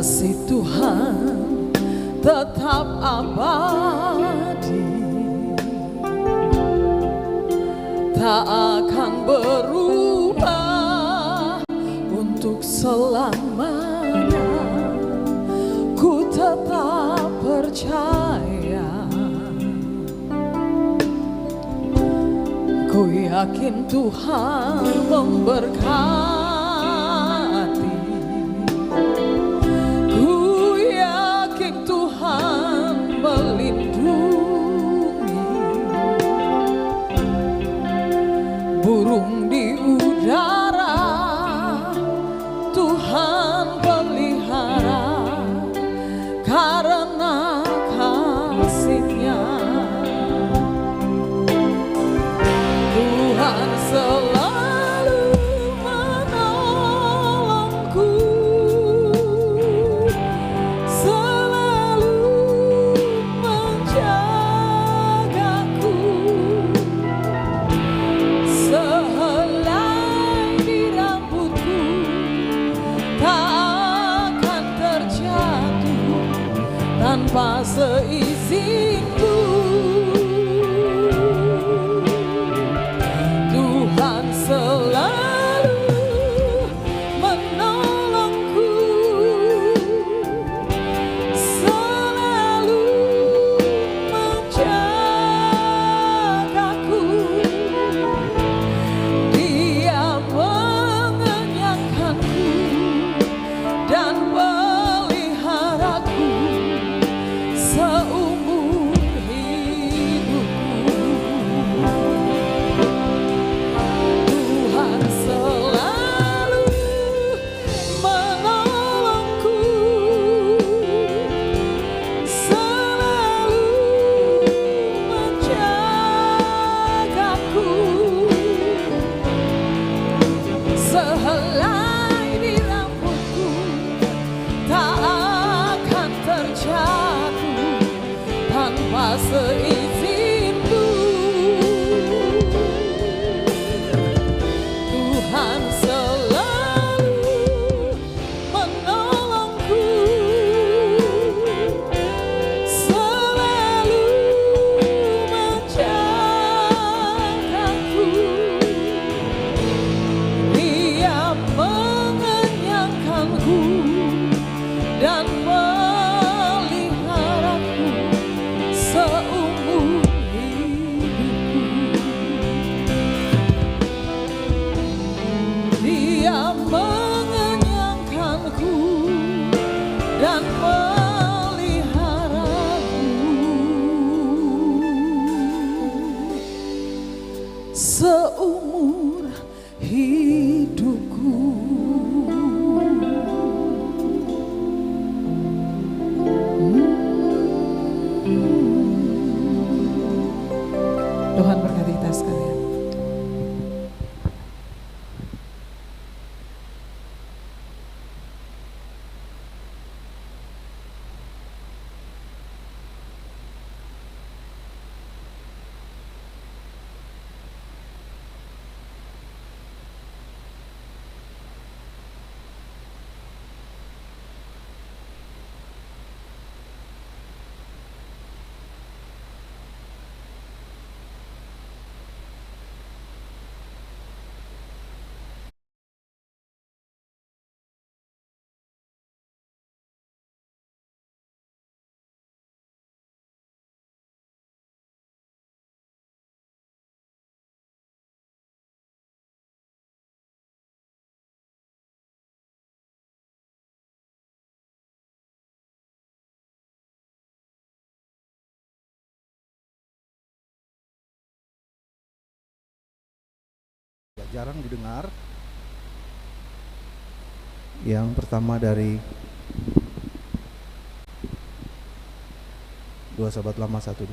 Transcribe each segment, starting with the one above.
Kasih Tuhan tetap abadi, tak akan berubah untuk selamanya. Ku tetap percaya, ku yakin Tuhan memberkati. Tuhan melindungi burung di udara, Tuhan pelihara karena kasih-Nya. Tuhan selalu menolongku, tanpa seizinku. Tuhan selalu menolongku, selalu menjagaku. Dia mengenyangkanku dan peliharaku seumur hidupku. Tuhan selalu menolongku, selalu menjagaku. Sehelai di rambutku tak akan terjatuh tanpa seizinku. Tuhan selalu menolongku, selalu menjagaku. Dia mengenyangkanku dan meliharaku seumur hidupku. Dia mengenyangkanku dan meliharaku seumur hidupku. Tuhan berkati kita sekalian. Jarang didengar. Yang pertama dari Dua Sahabat Lama 120,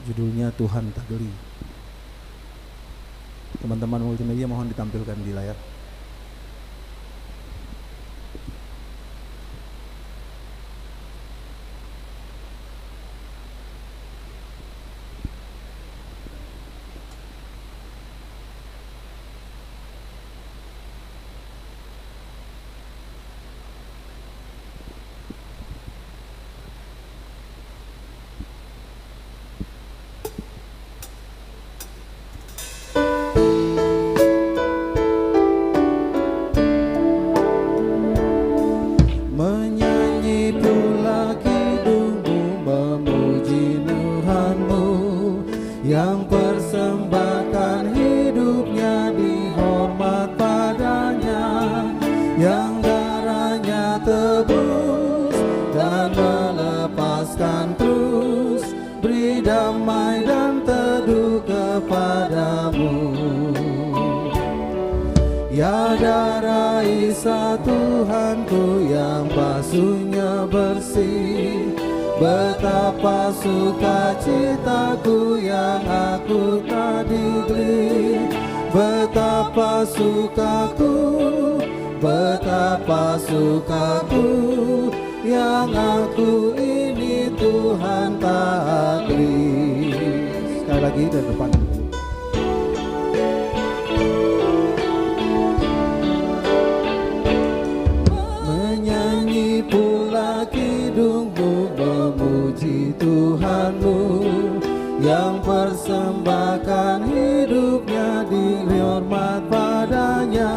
judulnya Tuhan Tak Geli. Teman-teman multimedia mohon ditampilkan di layar. darahnya tebus dan melepaskan terus, beri damai dan teduh kepadamu. Ya darah Isa Tuhanku yang basuhnya bersih, betapa sukacitaku yang aku tadi beli. Betapa sukaku, betapa sukaku, yang aku ini Tuhan taati. Sekali lagi dari depan. Menyanyi pula kidungmu memuji Tuhanmu, yang persembahkan hidupnya dihormat padanya,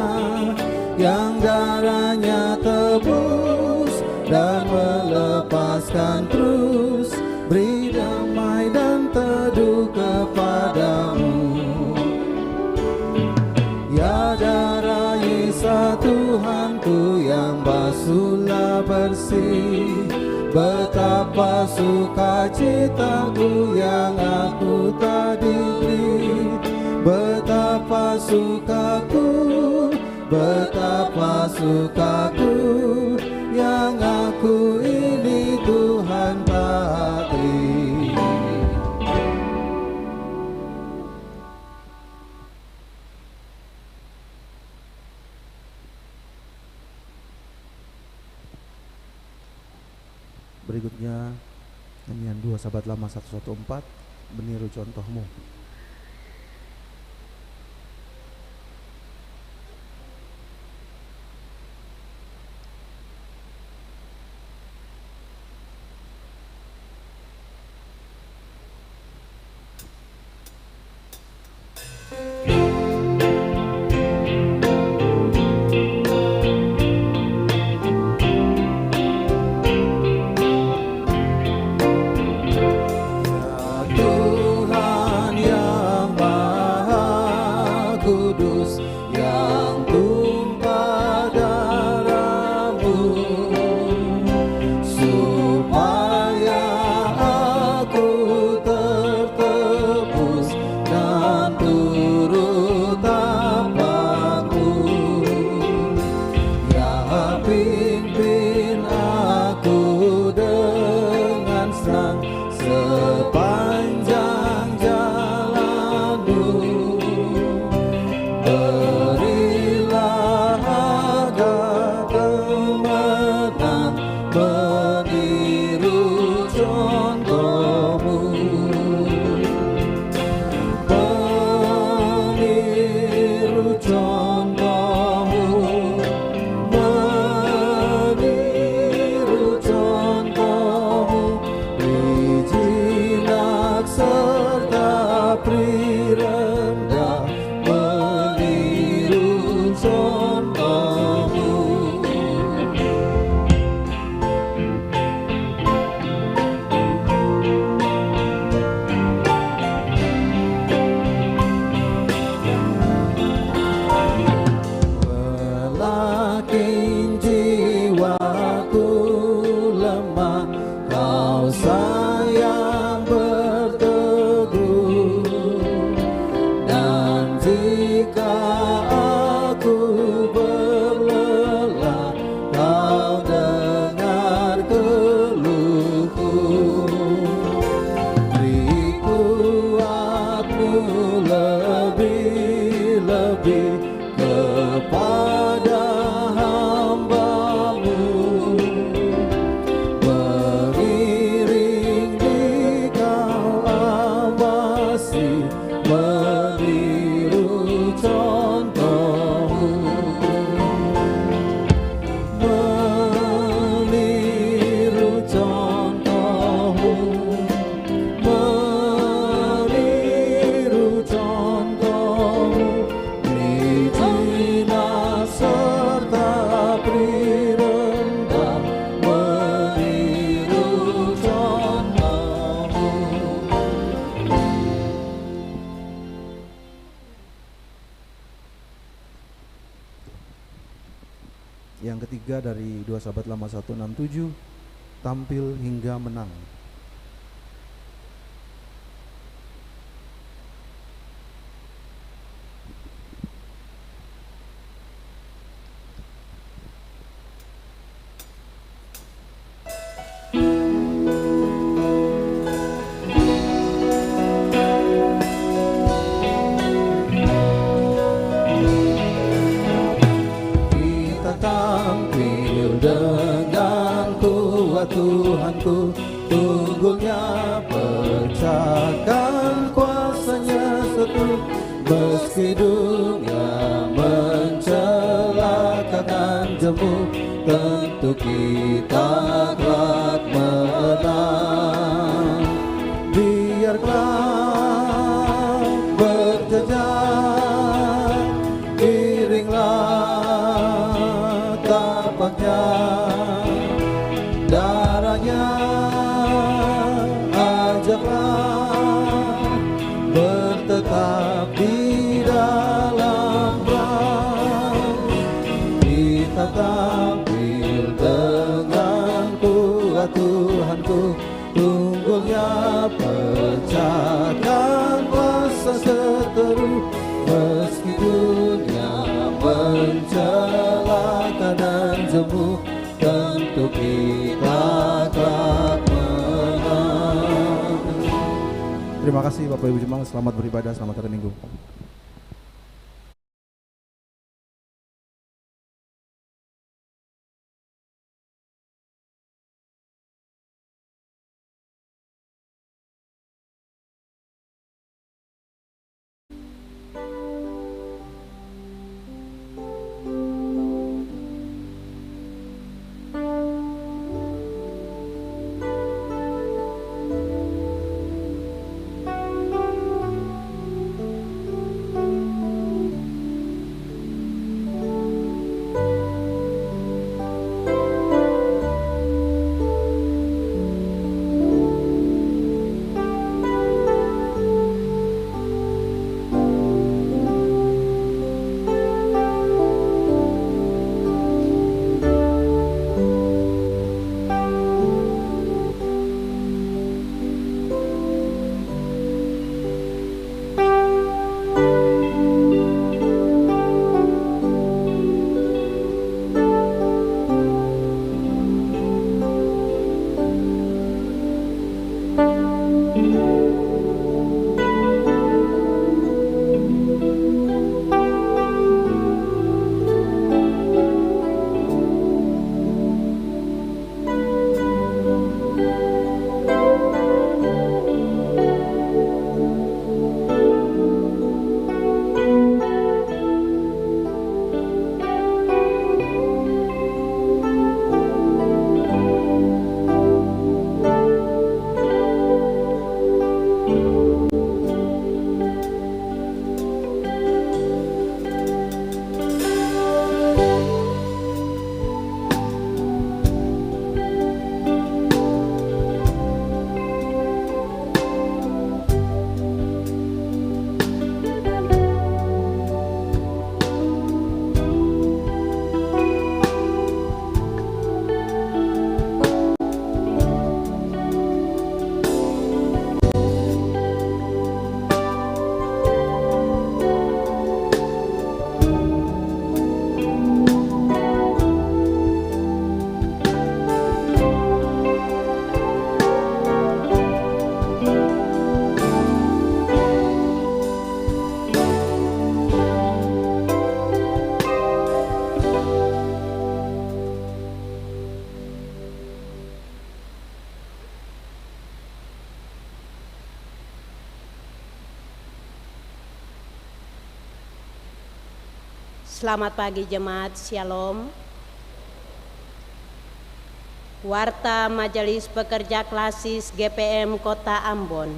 yang darahnya tebus dan melepaskan terus, beri damai dan teduh kepadamu. Ya darah Isa Tuhanku yang basuhlah bersih, betapa sukacitaku yang aku tadi beli. Betapa sukaku, betapa sukaku, yang aku ini Tuhan taati. Berikutnya nyanyian 2 Sahabat Lama 114, Meniru Contohmu. Tuhan 3 dari 2 Sahabat Lama 167, tampil hingga menang. Tuhanku, tunggulnya pecahkan kuasanya setu, meski dunia mencelakakan jemu, tentu kita kelak menang. Biarlah berjejak, iringlah tapaknya, darahnya ajaklah bertetap di dalam perang. Kita tampil dengan kuat Tuhanku, tunggulnya pecahkan kuasa seteru, meski dunia mencelakakan dan jemu, tentu kita kelak menang. Terima kasih Bapak Ibu Jemaat, selamat beribadah, selamat hari Minggu. Selamat pagi jemaat, Shalom. Warta Majelis Pekerja Klasis GPM Kota Ambon,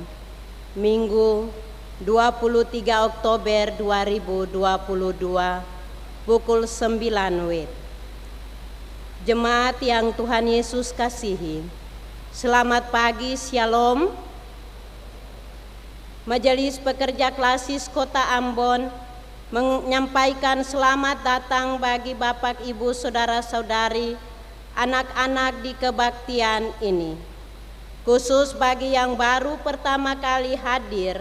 Minggu 23 Oktober 2022, pukul 9 WIB. Jemaat yang Tuhan Yesus kasihi, selamat pagi, Shalom. Majelis Pekerja Klasis Kota Ambon menyampaikan selamat datang bagi Bapak, Ibu, Saudara-saudari, anak-anak di kebaktian ini. Khusus bagi yang baru pertama kali hadir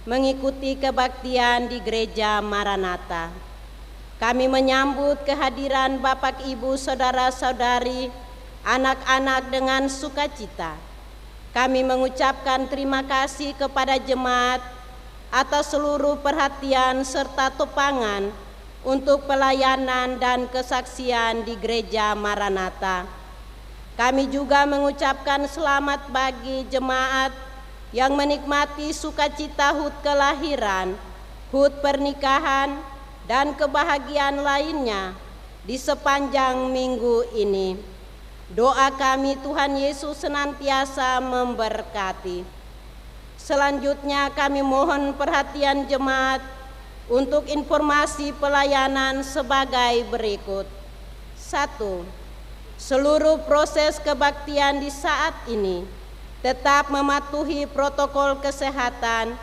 mengikuti kebaktian di Gereja Maranatha. Kami menyambut kehadiran Bapak, Ibu, Saudara-saudari, anak-anak dengan sukacita. Kami mengucapkan terima kasih kepada jemaat atas seluruh perhatian serta topangan untuk pelayanan dan kesaksian di Gereja Maranatha. Kami juga mengucapkan selamat bagi jemaat yang menikmati sukacita HUT kelahiran, HUT pernikahan, dan kebahagiaan lainnya di sepanjang minggu ini. Doa kami Tuhan Yesus senantiasa memberkati. Selanjutnya kami mohon perhatian jemaat untuk informasi pelayanan sebagai berikut. 1. Seluruh proses kebaktian di saat ini tetap mematuhi protokol kesehatan,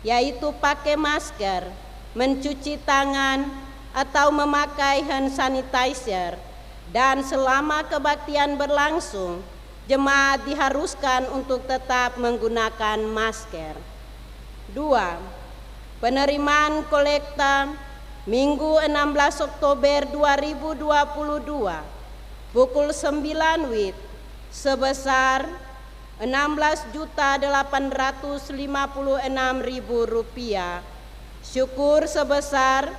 yaitu pakai masker, mencuci tangan, atau memakai hand sanitizer, dan selama kebaktian berlangsung, jemaat diharuskan untuk tetap menggunakan masker. 2. Penerimaan kolekta Minggu 16 Oktober 2022 pukul 9 WIB sebesar Rp16.856.000, syukur sebesar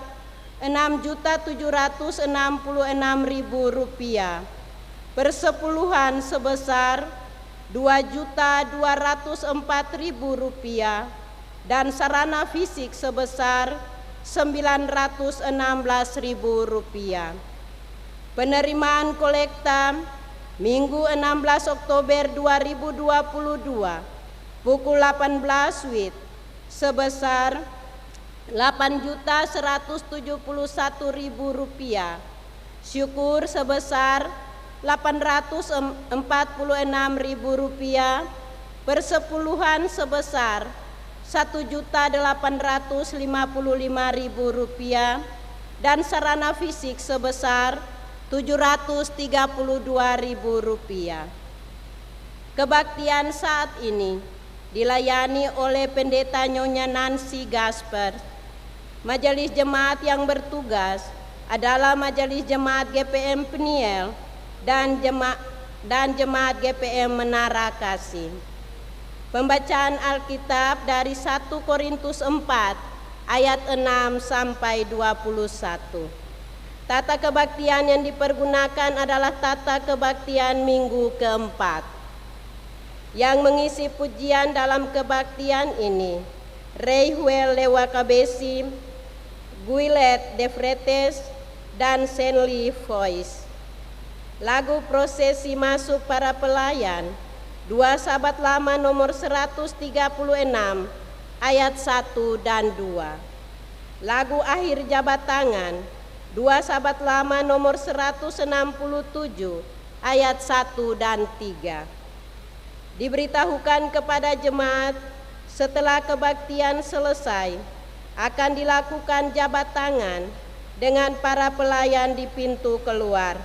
Rp6.766.000, persepuluhan sebesar Rp2.204.000, dan sarana fisik sebesar Rp916.000. Penerimaan kolekta Minggu 16 Oktober 2022 pukul 18 WIB sebesar Rp8.171.000, syukur sebesar Rp846.000, persepuluhan sebesar Rp1.855.000, dan sarana fisik sebesar Rp732.000. Kebaktian saat ini dilayani oleh Pendeta Nyonya Nancy Gasper. Majelis jemaat yang bertugas adalah Majelis Jemaat GPM Peniel dan Jemaat GPM Menara Kasih. Pembacaan Alkitab dari 1 Korintus 4 ayat 6 sampai 21. Tata kebaktian yang dipergunakan adalah tata kebaktian minggu keempat. Yang mengisi pujian dalam kebaktian ini, Rayhuel Lewakabesi, Guilet De Fretes, dan Senli Voice. Lagu prosesi masuk para pelayan, 2 Sahabat Lama nomor 136 ayat 1 dan 2. Lagu akhir jabat tangan, 2 Sahabat Lama nomor 167 ayat 1 dan 3. Diberitahukan kepada jemaat setelah kebaktian selesai akan dilakukan jabat tangan dengan para pelayan di pintu keluar.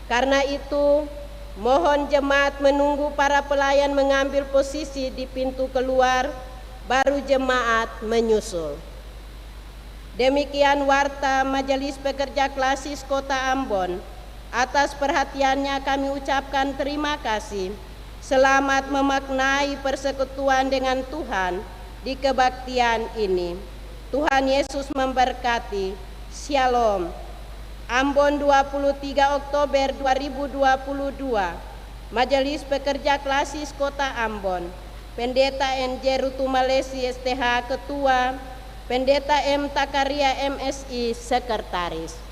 Karena itu, mohon jemaat menunggu para pelayan mengambil posisi di pintu keluar, baru jemaat menyusul. Demikian warta Majelis Pekerja Klasis Kota Ambon. Atas perhatiannya kami ucapkan terima kasih. Selamat memaknai persekutuan dengan Tuhan di kebaktian ini. Tuhan Yesus memberkati. Shalom. Ambon 23 Oktober 2022. Majelis Pekerja Klasis Kota Ambon. Pendeta NJ Rutumalesi STH Ketua, Pendeta M. Takaria MSI Sekretaris.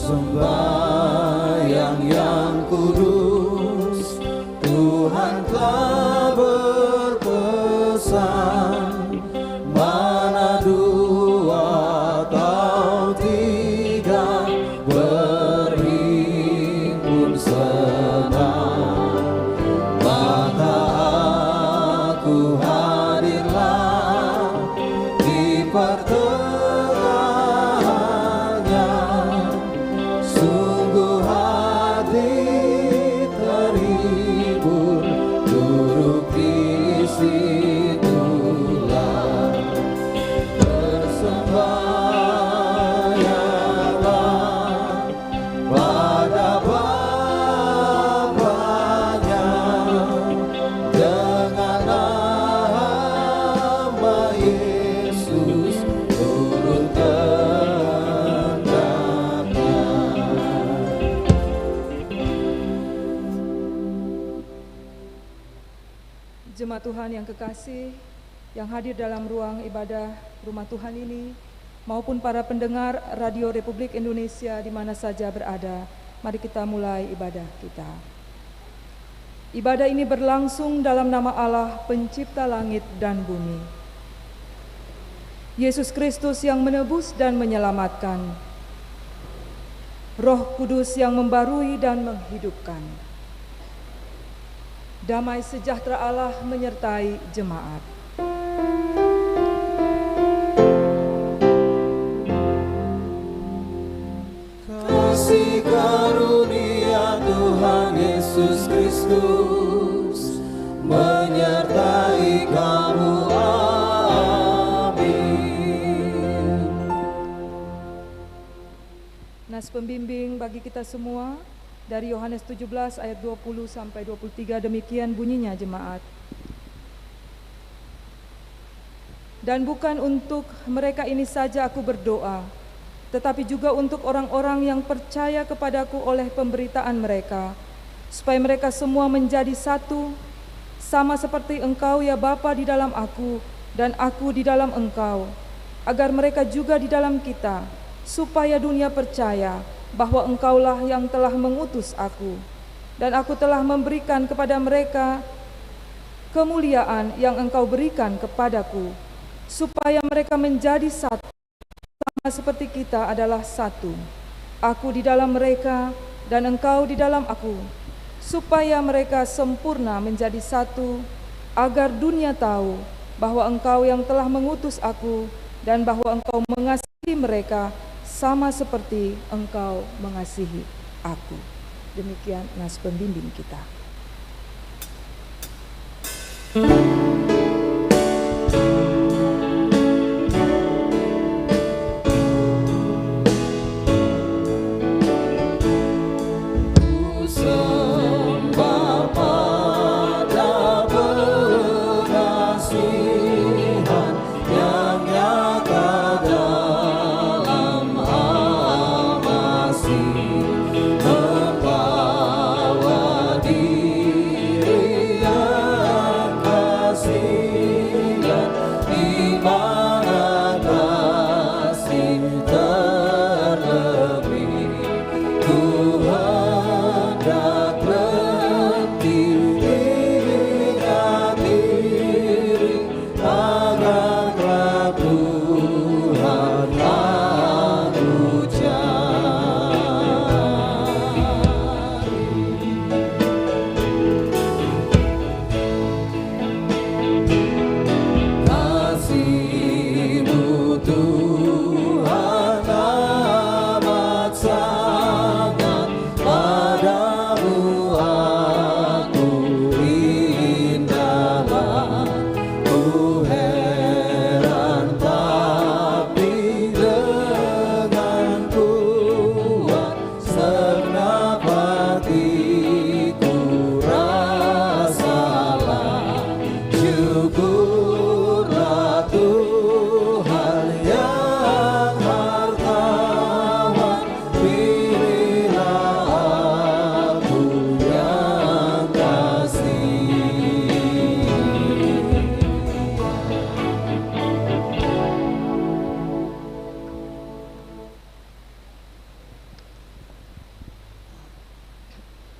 sembahyang yang kudus, Tuhan telah berpesan, mana dua atau tiga berhimpun sedang, maka aku hadirlah di pertengahannya, sungguh hati terhibur duduk di situlah. Bersembahyanglah pada Bapanya dengan nama Yesus turut kehendaknya. Jemaat Tuhan yang kekasih, yang hadir dalam ruang ibadah rumah Tuhan ini, maupun para pendengar Radio Republik Indonesia di mana saja berada, mari kita mulai ibadah kita. Ibadah ini berlangsung dalam nama Allah, pencipta langit dan bumi. Yesus Kristus yang menebus dan menyelamatkan. Roh Kudus yang membarui dan menghidupkan. Damai sejahtera Allah menyertai jemaat. Kasih karunia Tuhan Yesus Kristus menyertai kamu, amin. Nas pembimbing bagi kita semua dari Yohanes 17 ayat 20 sampai 23, demikian bunyinya jemaat. Dan bukan untuk mereka ini saja aku berdoa, tetapi juga untuk orang-orang yang percaya kepadaku oleh pemberitaan mereka, supaya mereka semua menjadi satu, sama seperti Engkau ya Bapa di dalam aku, dan aku di dalam Engkau, agar mereka juga di dalam kita, supaya dunia percaya bahwa Engkaulah yang telah mengutus aku, dan aku telah memberikan kepada mereka kemuliaan yang Engkau berikan kepadaku, supaya mereka menjadi satu, sama seperti kita adalah satu. Aku di dalam mereka, dan Engkau di dalam aku, supaya mereka sempurna menjadi satu, agar dunia tahu bahwa Engkau yang telah mengutus aku, dan bahwa Engkau mengasihi mereka sama seperti Engkau mengasihi aku. Demikian nas pembimbing kita. Membawa di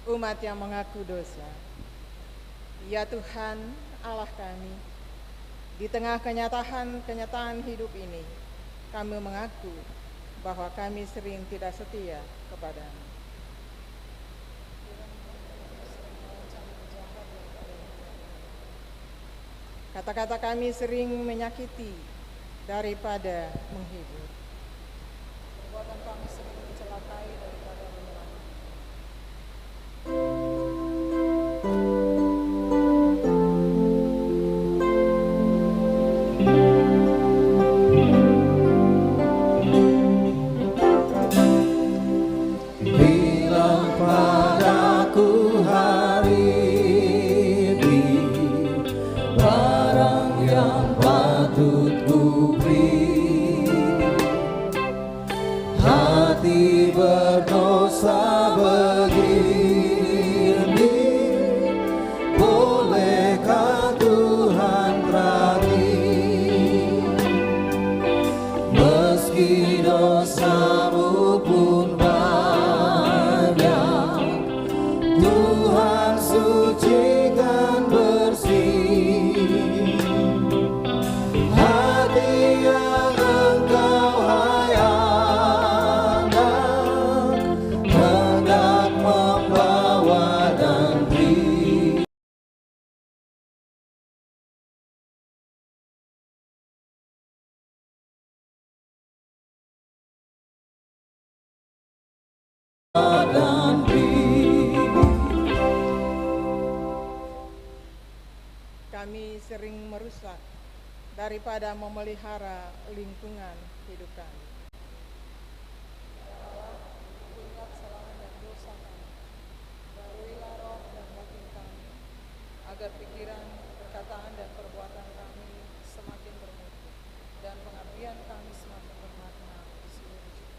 umat yang mengaku dosa. Ya Tuhan Allah kami, di tengah kenyataan hidup ini, kami mengaku bahwa kami sering tidak setia kepadamu. Kata-kata kami sering menyakiti daripada menghibur. Perbuatan kami sering mencelakai daripada menyelamatkan. Bilang padaku hari ini barang yang patut ku beri. Hati berdosa begini, bolehkah Tuhan terangi? Meski dosamu pun banyak, Tuhan sucikan bersih. Hati yang Engkau hayangkan hendak membawa dan beri. Dan beri. Kami sering merusak daripada memelihara lingkungan hidup kami. Ingat kesalahan dan dosa kami, baruilah roh dan batin kami, agar pikiran, perkataan dan perbuatan kami semakin bermutu dan pengabdian kami semakin bermakna di seluruh hidup.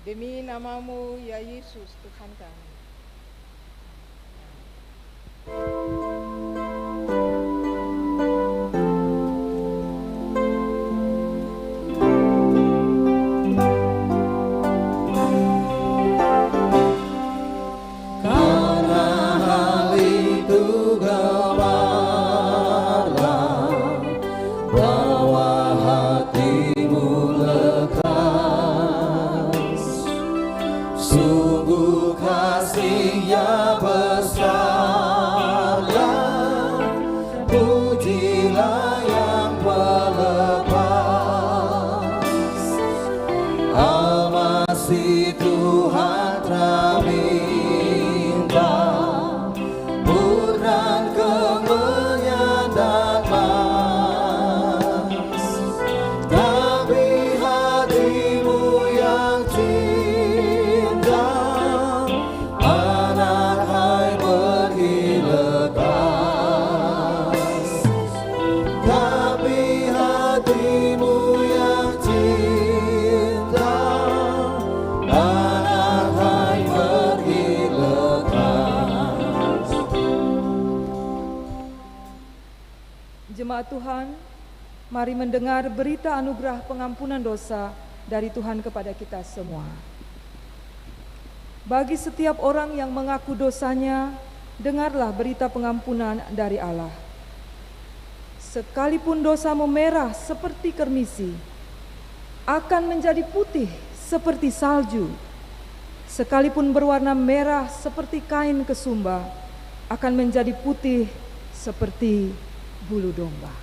Demi namamu ya Yesus Tuhan kami. Karena hal itu gemarlah bahwa hatimu lekas. Sungguh kasih-Nya besarlah, pujilah yang pelepas. Al-Masih Tuhan terminta, murnan kemenyan dan mas. Tapi hatimu yang cinta, anak hai pergi lekas. Tapi hatimu yang cinta, anak hai pergi lekas. Jemaat Tuhan, mari mendengar berita anugerah pengampunan dosa dari Tuhan kepada kita semua. Bagi setiap orang yang mengaku dosanya, dengarlah berita pengampunan dari Allah. Sekalipun dosamu merah seperti kermisi, akan menjadi putih seperti salju. Sekalipun berwarna merah seperti kain kesumba, akan menjadi putih seperti bulu domba.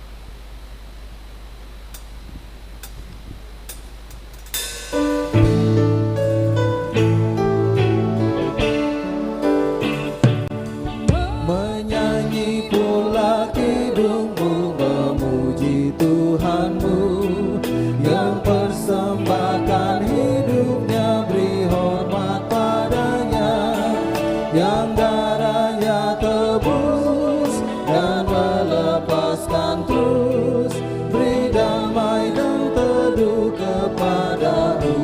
Menyanyi pula kidungmu, memuji Tuhanmu yang persembahkan hidupnya, beri hormat padanya, yang darahnya tebus dan melepaskan terus, beri damai dan teduh kepadamu.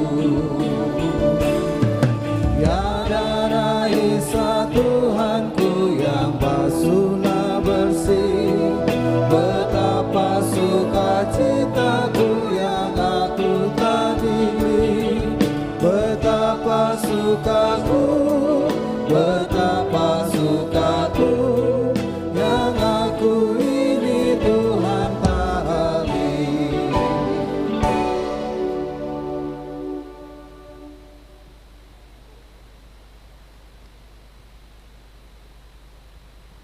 Ya darah Isa Tuhanku yang basuhlah bersih, betapa sukacitaku yang aku tadi beri, betapa sukaku betapa sukaku yang aku ini Tuhan tali.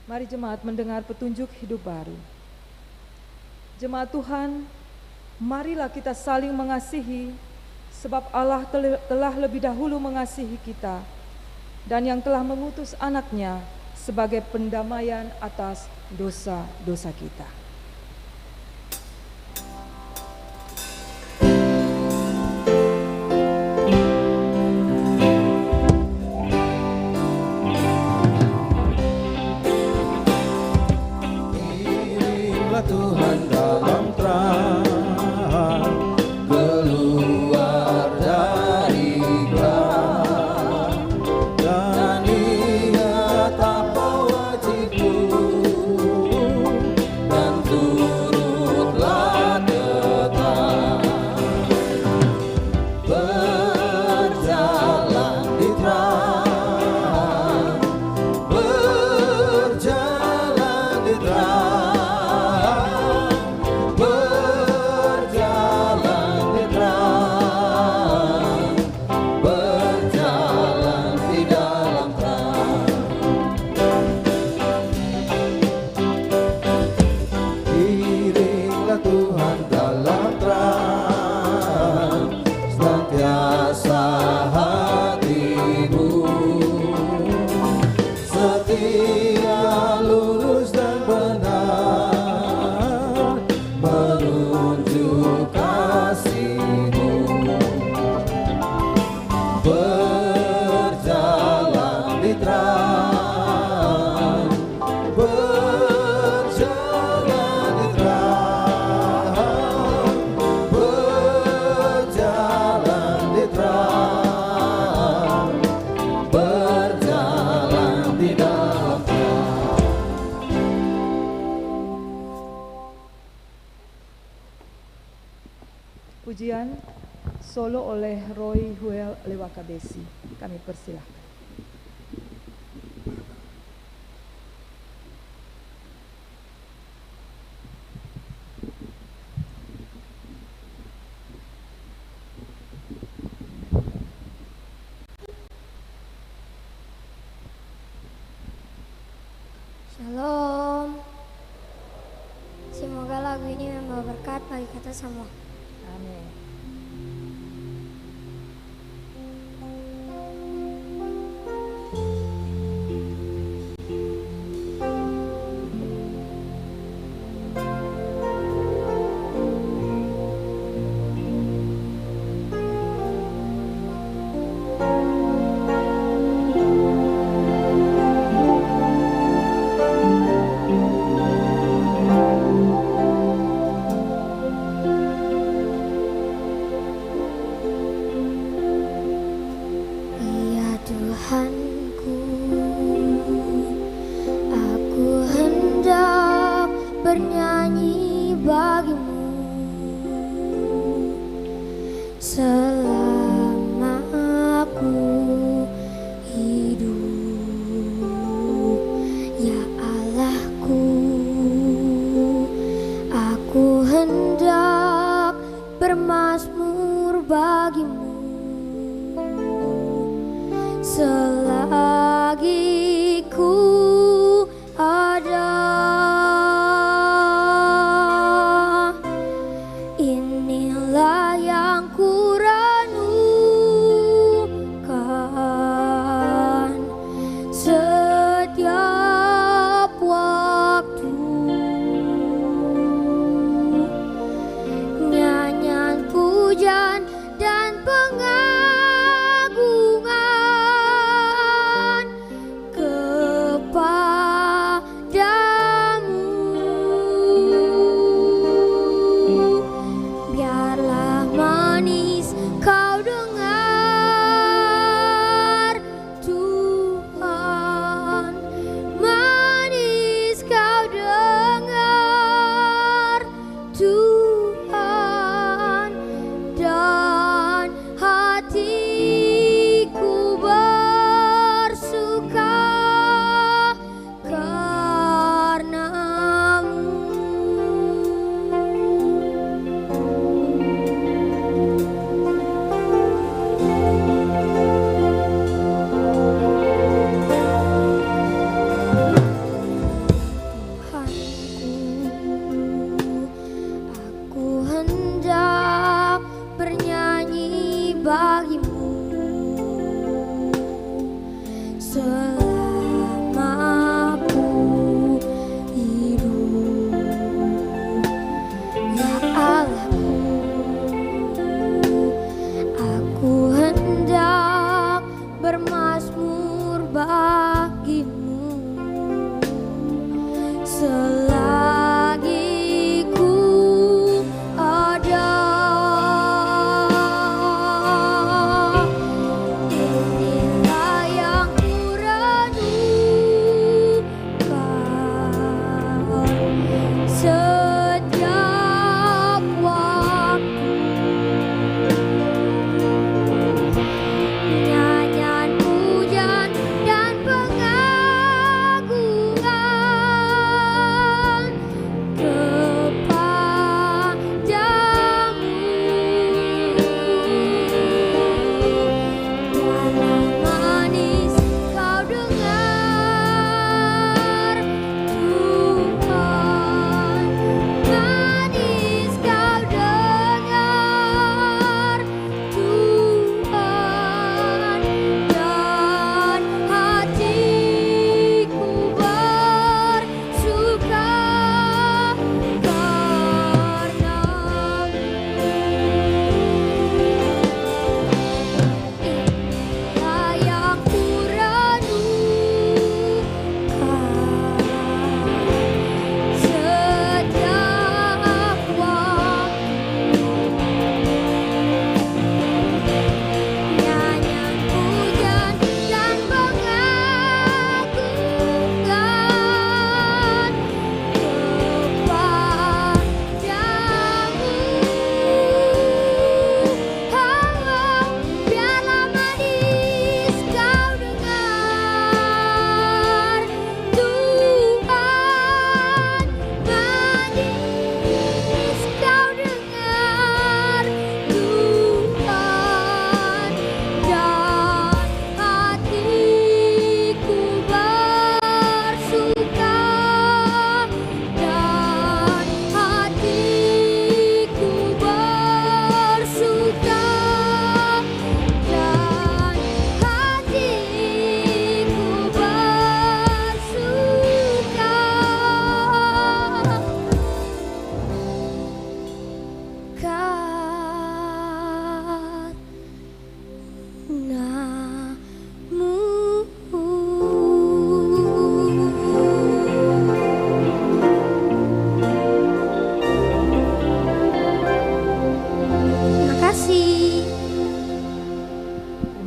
Mari jemaat mendengar petunjuk hidup baru. Jemaat Tuhan, marilah kita saling mengasihi, sebab Allah telah lebih dahulu mengasihi kita, dan yang telah mengutus anaknya sebagai pendamaian atas dosa-dosa kita. Iringlah Tuhan dalam terang, keluar dari gelap, dan ingat apa wajibku, dan turutlah tetap berjalan di terang, berjalan di terang. Tuhan dalam terang, senantiasa hatimu setia, lurus dan benar, menunjuk kasih-Mu. Berjalan di terang, berjalan di terang, berjalan di terang, berjalan di dalam terang. Pujian solo oleh Roy Huel Lewakabesi. Kami persilahkan. Shalom. Semoga lagu ini membawa berkat bagi kita semua. Amin. Iya Tuhanku, aku hendak bernyanyi bagimu selama aku hidup. Ya Allahku, aku hendak bermazmur bagimu selagi ku ada. Inilah yang ku renungkan setiap waktu. Nyanyian pujian dan pengagungan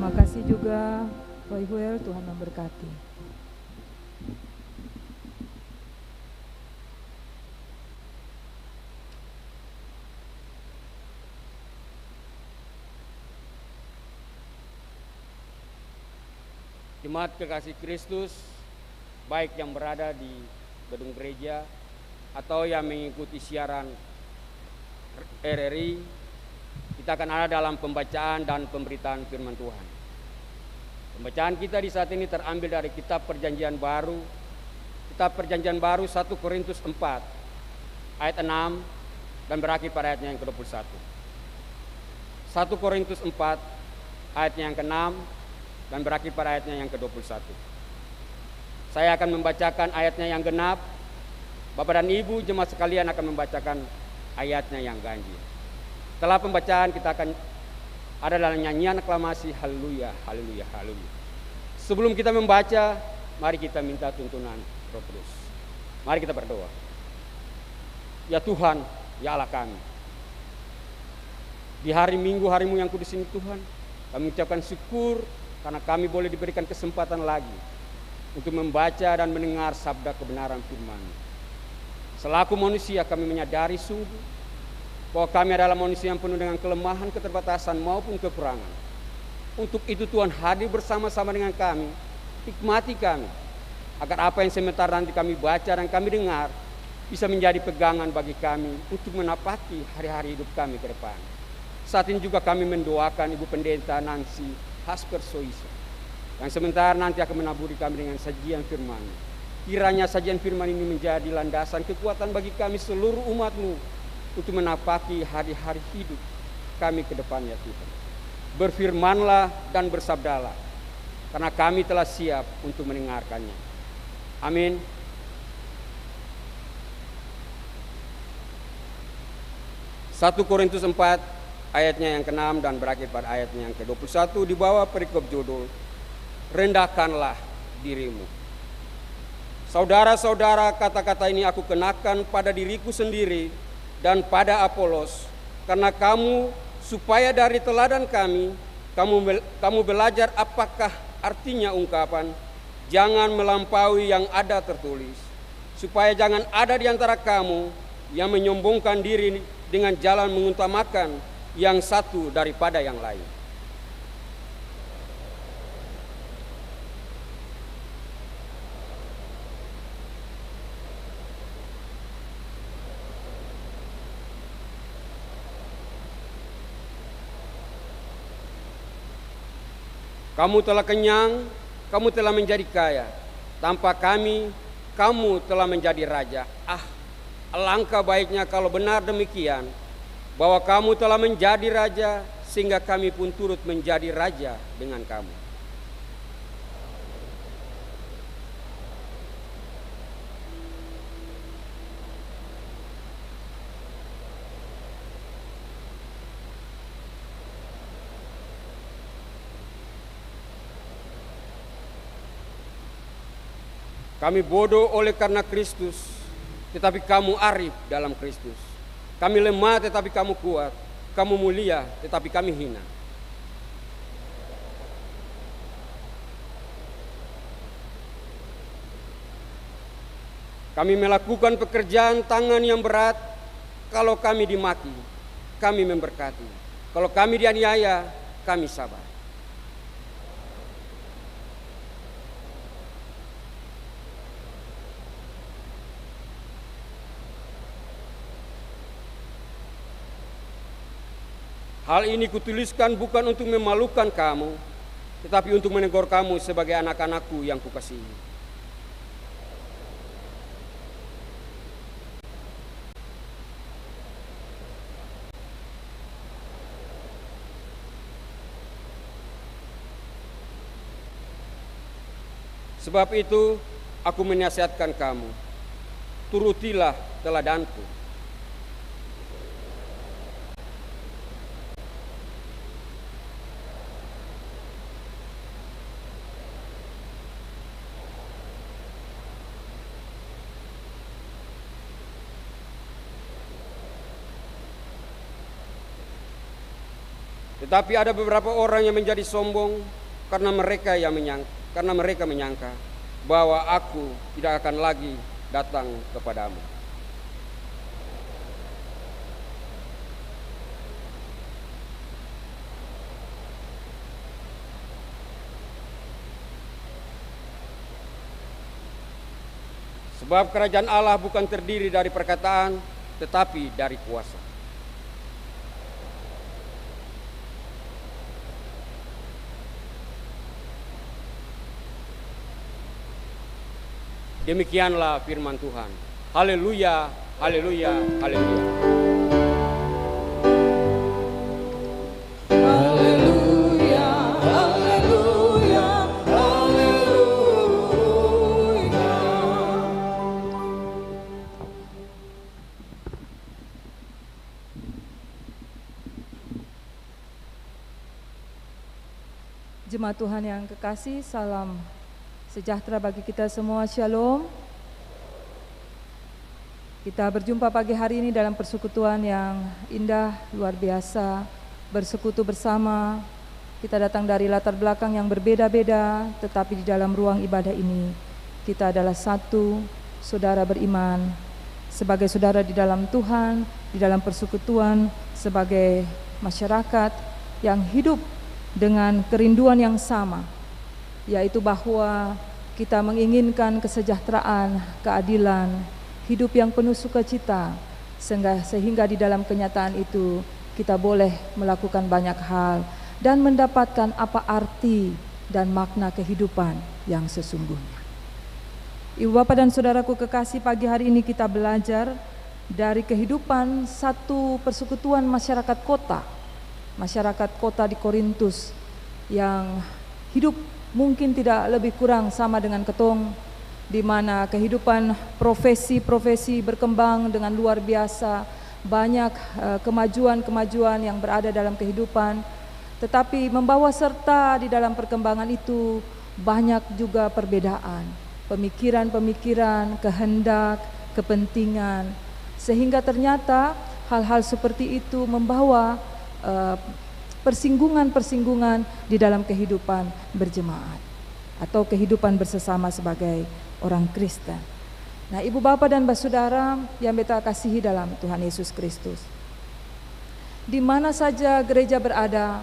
Terima kasih juga Roy Huel, Tuhan memberkati. Jemaat kekasih Kristus, baik yang berada di gedung gereja atau yang mengikuti siaran RRI, kita akan ada dalam pembacaan dan pemberitaan firman Tuhan. Pembacaan kita di saat ini terambil dari Kitab Perjanjian Baru, Kitab Perjanjian Baru 1 Korintus 4 ayat 6 dan berakhir pada ayatnya yang ke-21. 1 Korintus 4 ayatnya yang ke-6 dan berakhir pada ayatnya yang ke-21. Saya akan membacakan ayatnya yang genap. Bapak dan Ibu jemaat sekalian akan membacakan ayatnya yang ganjil. Setelah pembacaan kita akan ada dalam nyanyian aklamasi haleluya, haleluya, haleluya. Sebelum kita membaca, mari kita minta tuntunan Roh Kudus. Mari kita berdoa. Ya Tuhan, ya Allah kami, di hari Minggu, harimu yang kudus ini Tuhan, kami mengucapkan syukur karena kami boleh diberikan kesempatan lagi untuk membaca dan mendengar sabda kebenaran firman. Selaku manusia kami menyadari sungguh bahwa kami adalah manusia yang penuh dengan kelemahan, keterbatasan maupun kekurangan. Untuk itu Tuhan hadir bersama-sama dengan kami, hikmati kami, agar apa yang sebentar nanti kami baca dan kami dengar bisa menjadi pegangan bagi kami untuk menapaki hari-hari hidup kami ke depan. Saat ini juga kami mendoakan Ibu Pendeta Nancy Hasper Soisa yang sebentar nanti akan menaburi kami dengan sajian firman. Kiranya sajian firman ini menjadi landasan kekuatan bagi kami seluruh umat-Mu untuk menapaki hari-hari hidup kami ke depannya Tuhan. Berfirmanlah dan bersabdalah, karena kami telah siap untuk mendengarkannya. Amin. Satu Korintus 4 ayatnya yang ke-6 dan berakhir pada ayatnya yang ke-21 di bawah perikop judul rendahkanlah dirimu. Saudara-saudara, kata-kata ini aku kenakan pada diriku sendiri dan pada Apolos, karena kamu supaya dari teladan kami kamu belajar apakah artinya ungkapan jangan melampaui yang ada tertulis, supaya jangan ada di antara kamu yang menyombongkan diri dengan jalan mengutamakan yang satu daripada yang lain. Kamu telah kenyang, kamu telah menjadi kaya. Tanpa kami, kamu telah menjadi raja. Alangkah baiknya kalau benar demikian, bahwa kamu telah menjadi raja, sehingga kami pun turut menjadi raja dengan kamu. Kami bodoh oleh karena Kristus, tetapi kamu arif dalam Kristus. Kami lemah tetapi kamu kuat, kamu mulia tetapi kami hina. Kami melakukan pekerjaan tangan yang berat, kalau kami dimaki, kami memberkati. Kalau kami dianiaya, kami sabar. Hal ini kutuliskan bukan untuk memalukan kamu, tetapi untuk menegur kamu sebagai anak-anakku yang kukasihi. Sebab itu, aku menasihatkan kamu, turutilah teladanku. Tetapi ada beberapa orang yang menjadi sombong karena mereka menyangka bahwa aku tidak akan lagi datang kepadamu. Sebab kerajaan Allah bukan terdiri dari perkataan, tetapi dari kuasa. Demikianlah firman Tuhan. Haleluya, haleluya, haleluya. Haleluya, haleluya, haleluya. Jemaat Tuhan yang kekasih, salam sejahtera bagi kita semua, shalom. Kita berjumpa pagi hari ini dalam persekutuan yang indah, luar biasa, bersekutu bersama. Kita datang dari latar belakang yang berbeda-beda, tetapi di dalam ruang ibadah ini, kita adalah satu, saudara beriman, sebagai saudara di dalam Tuhan, di dalam persekutuan, sebagai masyarakat yang hidup dengan kerinduan yang sama, yaitu bahwa kita menginginkan kesejahteraan, keadilan, hidup yang penuh sukacita, sehingga di dalam kenyataan itu kita boleh melakukan banyak hal dan mendapatkan apa arti dan makna kehidupan yang sesungguhnya. Ibu bapak dan saudaraku kekasih, pagi hari ini kita belajar dari kehidupan satu persekutuan masyarakat kota di Korintus yang hidup mungkin tidak lebih kurang sama dengan ketong, di mana kehidupan profesi berkembang dengan luar biasa, banyak kemajuan-kemajuan yang berada dalam kehidupan, tetapi membawa serta di dalam perkembangan itu banyak juga perbedaan, pemikiran-pemikiran, kehendak, kepentingan, sehingga ternyata hal-hal seperti itu membawa persinggungan-persinggungan di dalam kehidupan berjemaat atau kehidupan bersama sebagai orang Kristen. Nah, ibu bapak dan saudara yang beta kasihi dalam Tuhan Yesus Kristus, di mana saja gereja berada,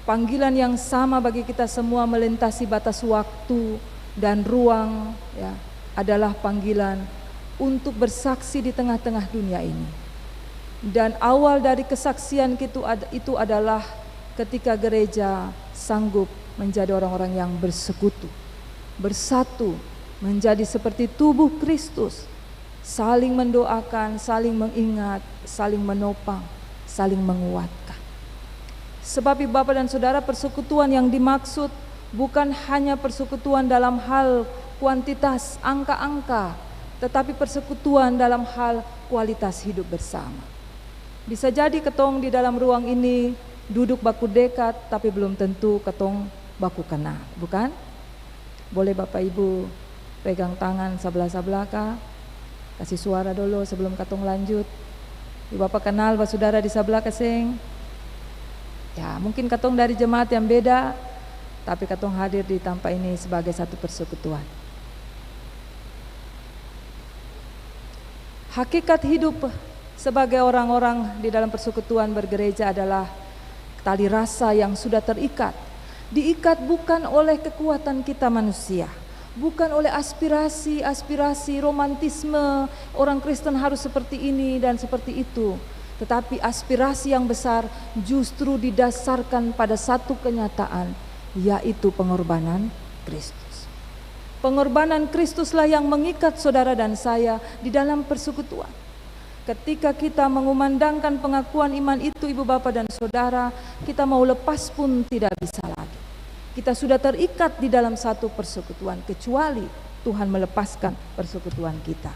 panggilan yang sama bagi kita semua melintasi batas waktu dan ruang, ya, adalah panggilan untuk bersaksi di tengah-tengah dunia ini. Dan awal dari kesaksian itu adalah ketika gereja sanggup menjadi orang-orang yang bersekutu, bersatu, menjadi seperti tubuh Kristus, saling mendoakan, saling mengingat, saling menopang, saling menguatkan. Sebab Bapak dan Saudara, persekutuan yang dimaksud bukan hanya persekutuan dalam hal kuantitas, angka-angka, tetapi persekutuan dalam hal kualitas hidup bersama. Bisa jadi ketong di dalam ruang ini duduk baku dekat, tapi belum tentu ketong baku kenal, bukan? Boleh Bapak Ibu pegang tangan sebelah-sebelah kah? Kasih suara dulu sebelum ketong lanjut. Bapak kenal saudara di sebelah keseng? Ya, mungkin ketong dari jemaat yang beda, tapi ketong hadir di tempat ini sebagai satu persekutuan. Hakikat hidup sebagai orang-orang di dalam persekutuan bergereja adalah tali rasa yang sudah terikat. Diikat bukan oleh kekuatan kita manusia, bukan oleh aspirasi romantisme orang Kristen harus seperti ini dan seperti itu, tetapi aspirasi yang besar justru didasarkan pada satu kenyataan, yaitu pengorbanan Kristus. Pengorbanan Kristuslah yang mengikat saudara dan saya di dalam persekutuan. Ketika kita mengumandangkan pengakuan iman itu, ibu bapak dan saudara, kita mau lepas pun tidak bisa lagi. Kita sudah terikat di dalam satu persekutuan, kecuali Tuhan melepaskan persekutuan kita.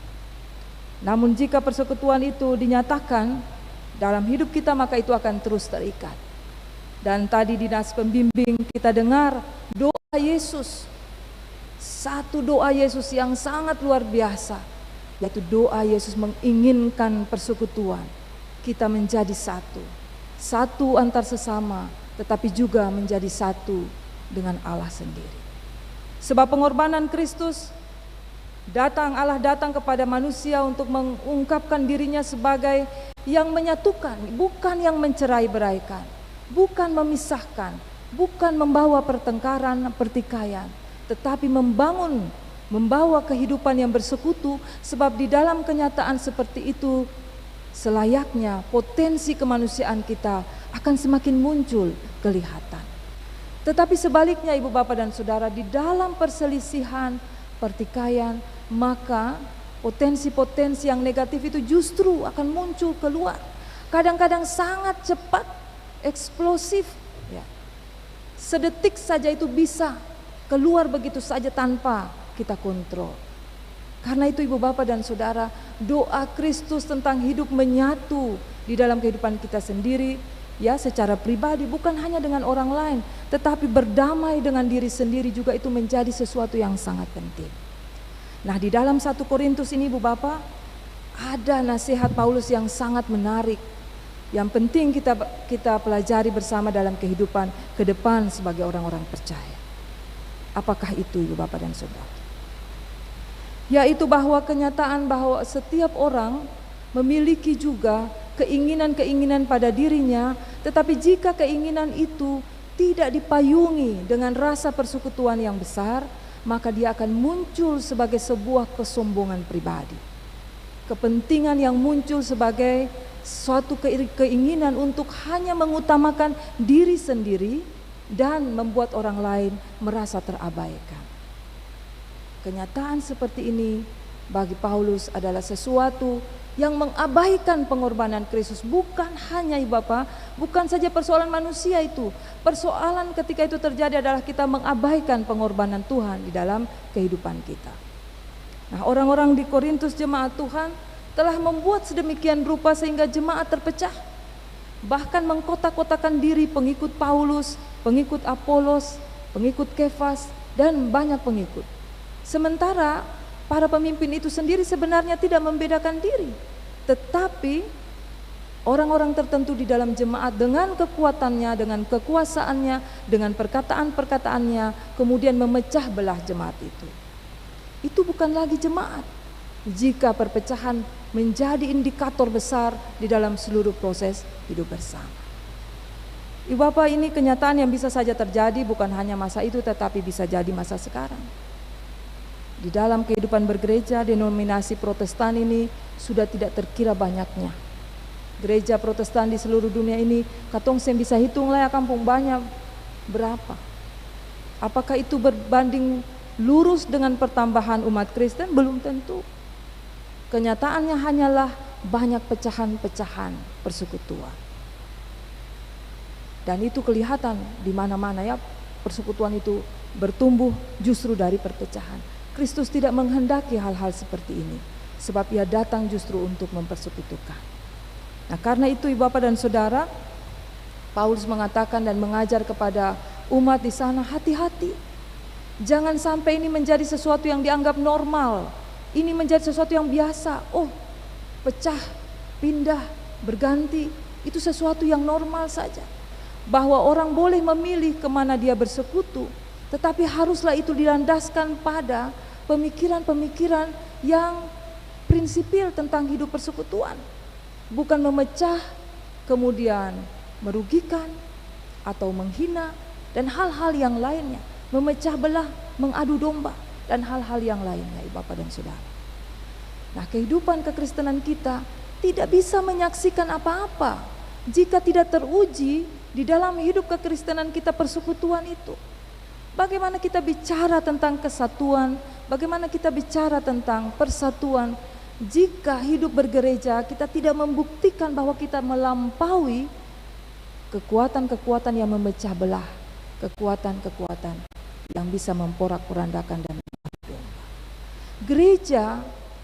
Namun jika persekutuan itu dinyatakan dalam hidup kita, maka itu akan terus terikat. Dan tadi di nas pembimbing kita dengar doa Yesus, satu doa Yesus yang sangat luar biasa, yaitu doa Yesus menginginkan persekutuan kita menjadi satu. satu antar sesama, tetapi juga menjadi satu dengan Allah sendiri. Sebab pengorbanan Kristus Allah datang kepada manusia untuk mengungkapkan dirinya sebagai yang menyatukan, bukan yang mencerai-beraikan, bukan memisahkan, bukan membawa pertengkaran, pertikaian, tetapi membawa kehidupan yang bersekutu. Sebab di dalam kenyataan seperti itu, selayaknya potensi kemanusiaan kita akan semakin muncul kelihatan. Tetapi sebaliknya Ibu Bapak dan Saudara, di dalam perselisihan, pertikaian, maka potensi-potensi yang negatif itu justru akan muncul keluar. Kadang-kadang sangat cepat, eksplosif, ya. Sedetik saja itu bisa keluar begitu saja tanpa kita kontrol. Karena itu Ibu Bapak dan Saudara, doa Kristus tentang hidup menyatu di dalam kehidupan kita sendiri, ya, secara pribadi, bukan hanya dengan orang lain, tetapi berdamai dengan diri sendiri juga, itu menjadi sesuatu yang sangat penting. Nah, di dalam 1 Korintus ini Ibu Bapak, ada nasihat Paulus yang sangat menarik, yang penting kita pelajari bersama dalam kehidupan ke depan sebagai orang-orang percaya. Apakah itu Ibu Bapak dan Saudara? Yaitu bahwa kenyataan bahwa setiap orang memiliki juga keinginan-keinginan pada dirinya, tetapi jika keinginan itu tidak dipayungi dengan rasa persekutuan yang besar, maka dia akan muncul sebagai sebuah kesombongan pribadi. Kepentingan yang muncul sebagai suatu keinginan untuk hanya mengutamakan diri sendiri dan membuat orang lain merasa terabaikan. Kenyataan seperti ini bagi Paulus adalah sesuatu yang mengabaikan pengorbanan Kristus. Bukan hanya Ibu Bapak, bukan saja persoalan manusia itu. Persoalan ketika itu terjadi adalah kita mengabaikan pengorbanan Tuhan di dalam kehidupan kita. Nah, orang-orang di Korintus, jemaat Tuhan, telah membuat sedemikian rupa sehingga jemaat terpecah. Bahkan mengkotak-kotakan diri pengikut Paulus, pengikut Apolos, pengikut Kefas, dan banyak pengikut. Sementara para pemimpin itu sendiri sebenarnya tidak membedakan diri, tetapi orang-orang tertentu di dalam jemaat dengan kekuatannya, dengan kekuasaannya, dengan perkataan-perkataannya kemudian memecah belah jemaat itu. Itu bukan lagi jemaat jika perpecahan menjadi indikator besar di dalam seluruh proses hidup bersama. Ibu Bapak, ini kenyataan yang bisa saja terjadi bukan hanya masa itu, tetapi bisa jadi masa sekarang. Di dalam kehidupan bergereja, denominasi Protestan ini sudah tidak terkira banyaknya. Gereja Protestan di seluruh dunia ini, katong saya bisa hitung lah ya kampung banyak berapa. Apakah itu berbanding lurus dengan pertambahan umat Kristen? Belum tentu. Kenyataannya hanyalah banyak pecahan-pecahan persekutuan. Dan itu kelihatan di mana-mana ya, persekutuan itu bertumbuh justru dari perpecahan. Kristus tidak menghendaki hal-hal seperti ini, sebab Ia datang justru untuk mempersekutukan. Nah, karena itu Ibu Bapak dan Saudara, Paulus mengatakan dan mengajar kepada umat di sana, hati-hati. Jangan sampai ini menjadi sesuatu yang dianggap normal. Ini menjadi sesuatu yang biasa. Oh, pecah, pindah, berganti, itu sesuatu yang normal saja. Bahwa orang boleh memilih kemana dia bersekutu, tetapi haruslah itu dilandaskan pada pemikiran-pemikiran yang prinsipil tentang hidup persekutuan. Bukan memecah, kemudian merugikan atau menghina, dan hal-hal yang lainnya. Memecah belah, mengadu domba, dan hal-hal yang lainnya, Ibu Bapak dan Saudara. Nah, kehidupan kekristenan kita tidak bisa menyaksikan apa-apa jika tidak teruji di dalam hidup kekristenan kita persekutuan itu. Bagaimana kita bicara tentang kesatuan, bagaimana kita bicara tentang persatuan, jika hidup bergereja kita tidak membuktikan bahwa kita melampaui kekuatan-kekuatan yang memecah belah, kekuatan-kekuatan yang bisa memporak-porandakan dan mengadu domba. Gereja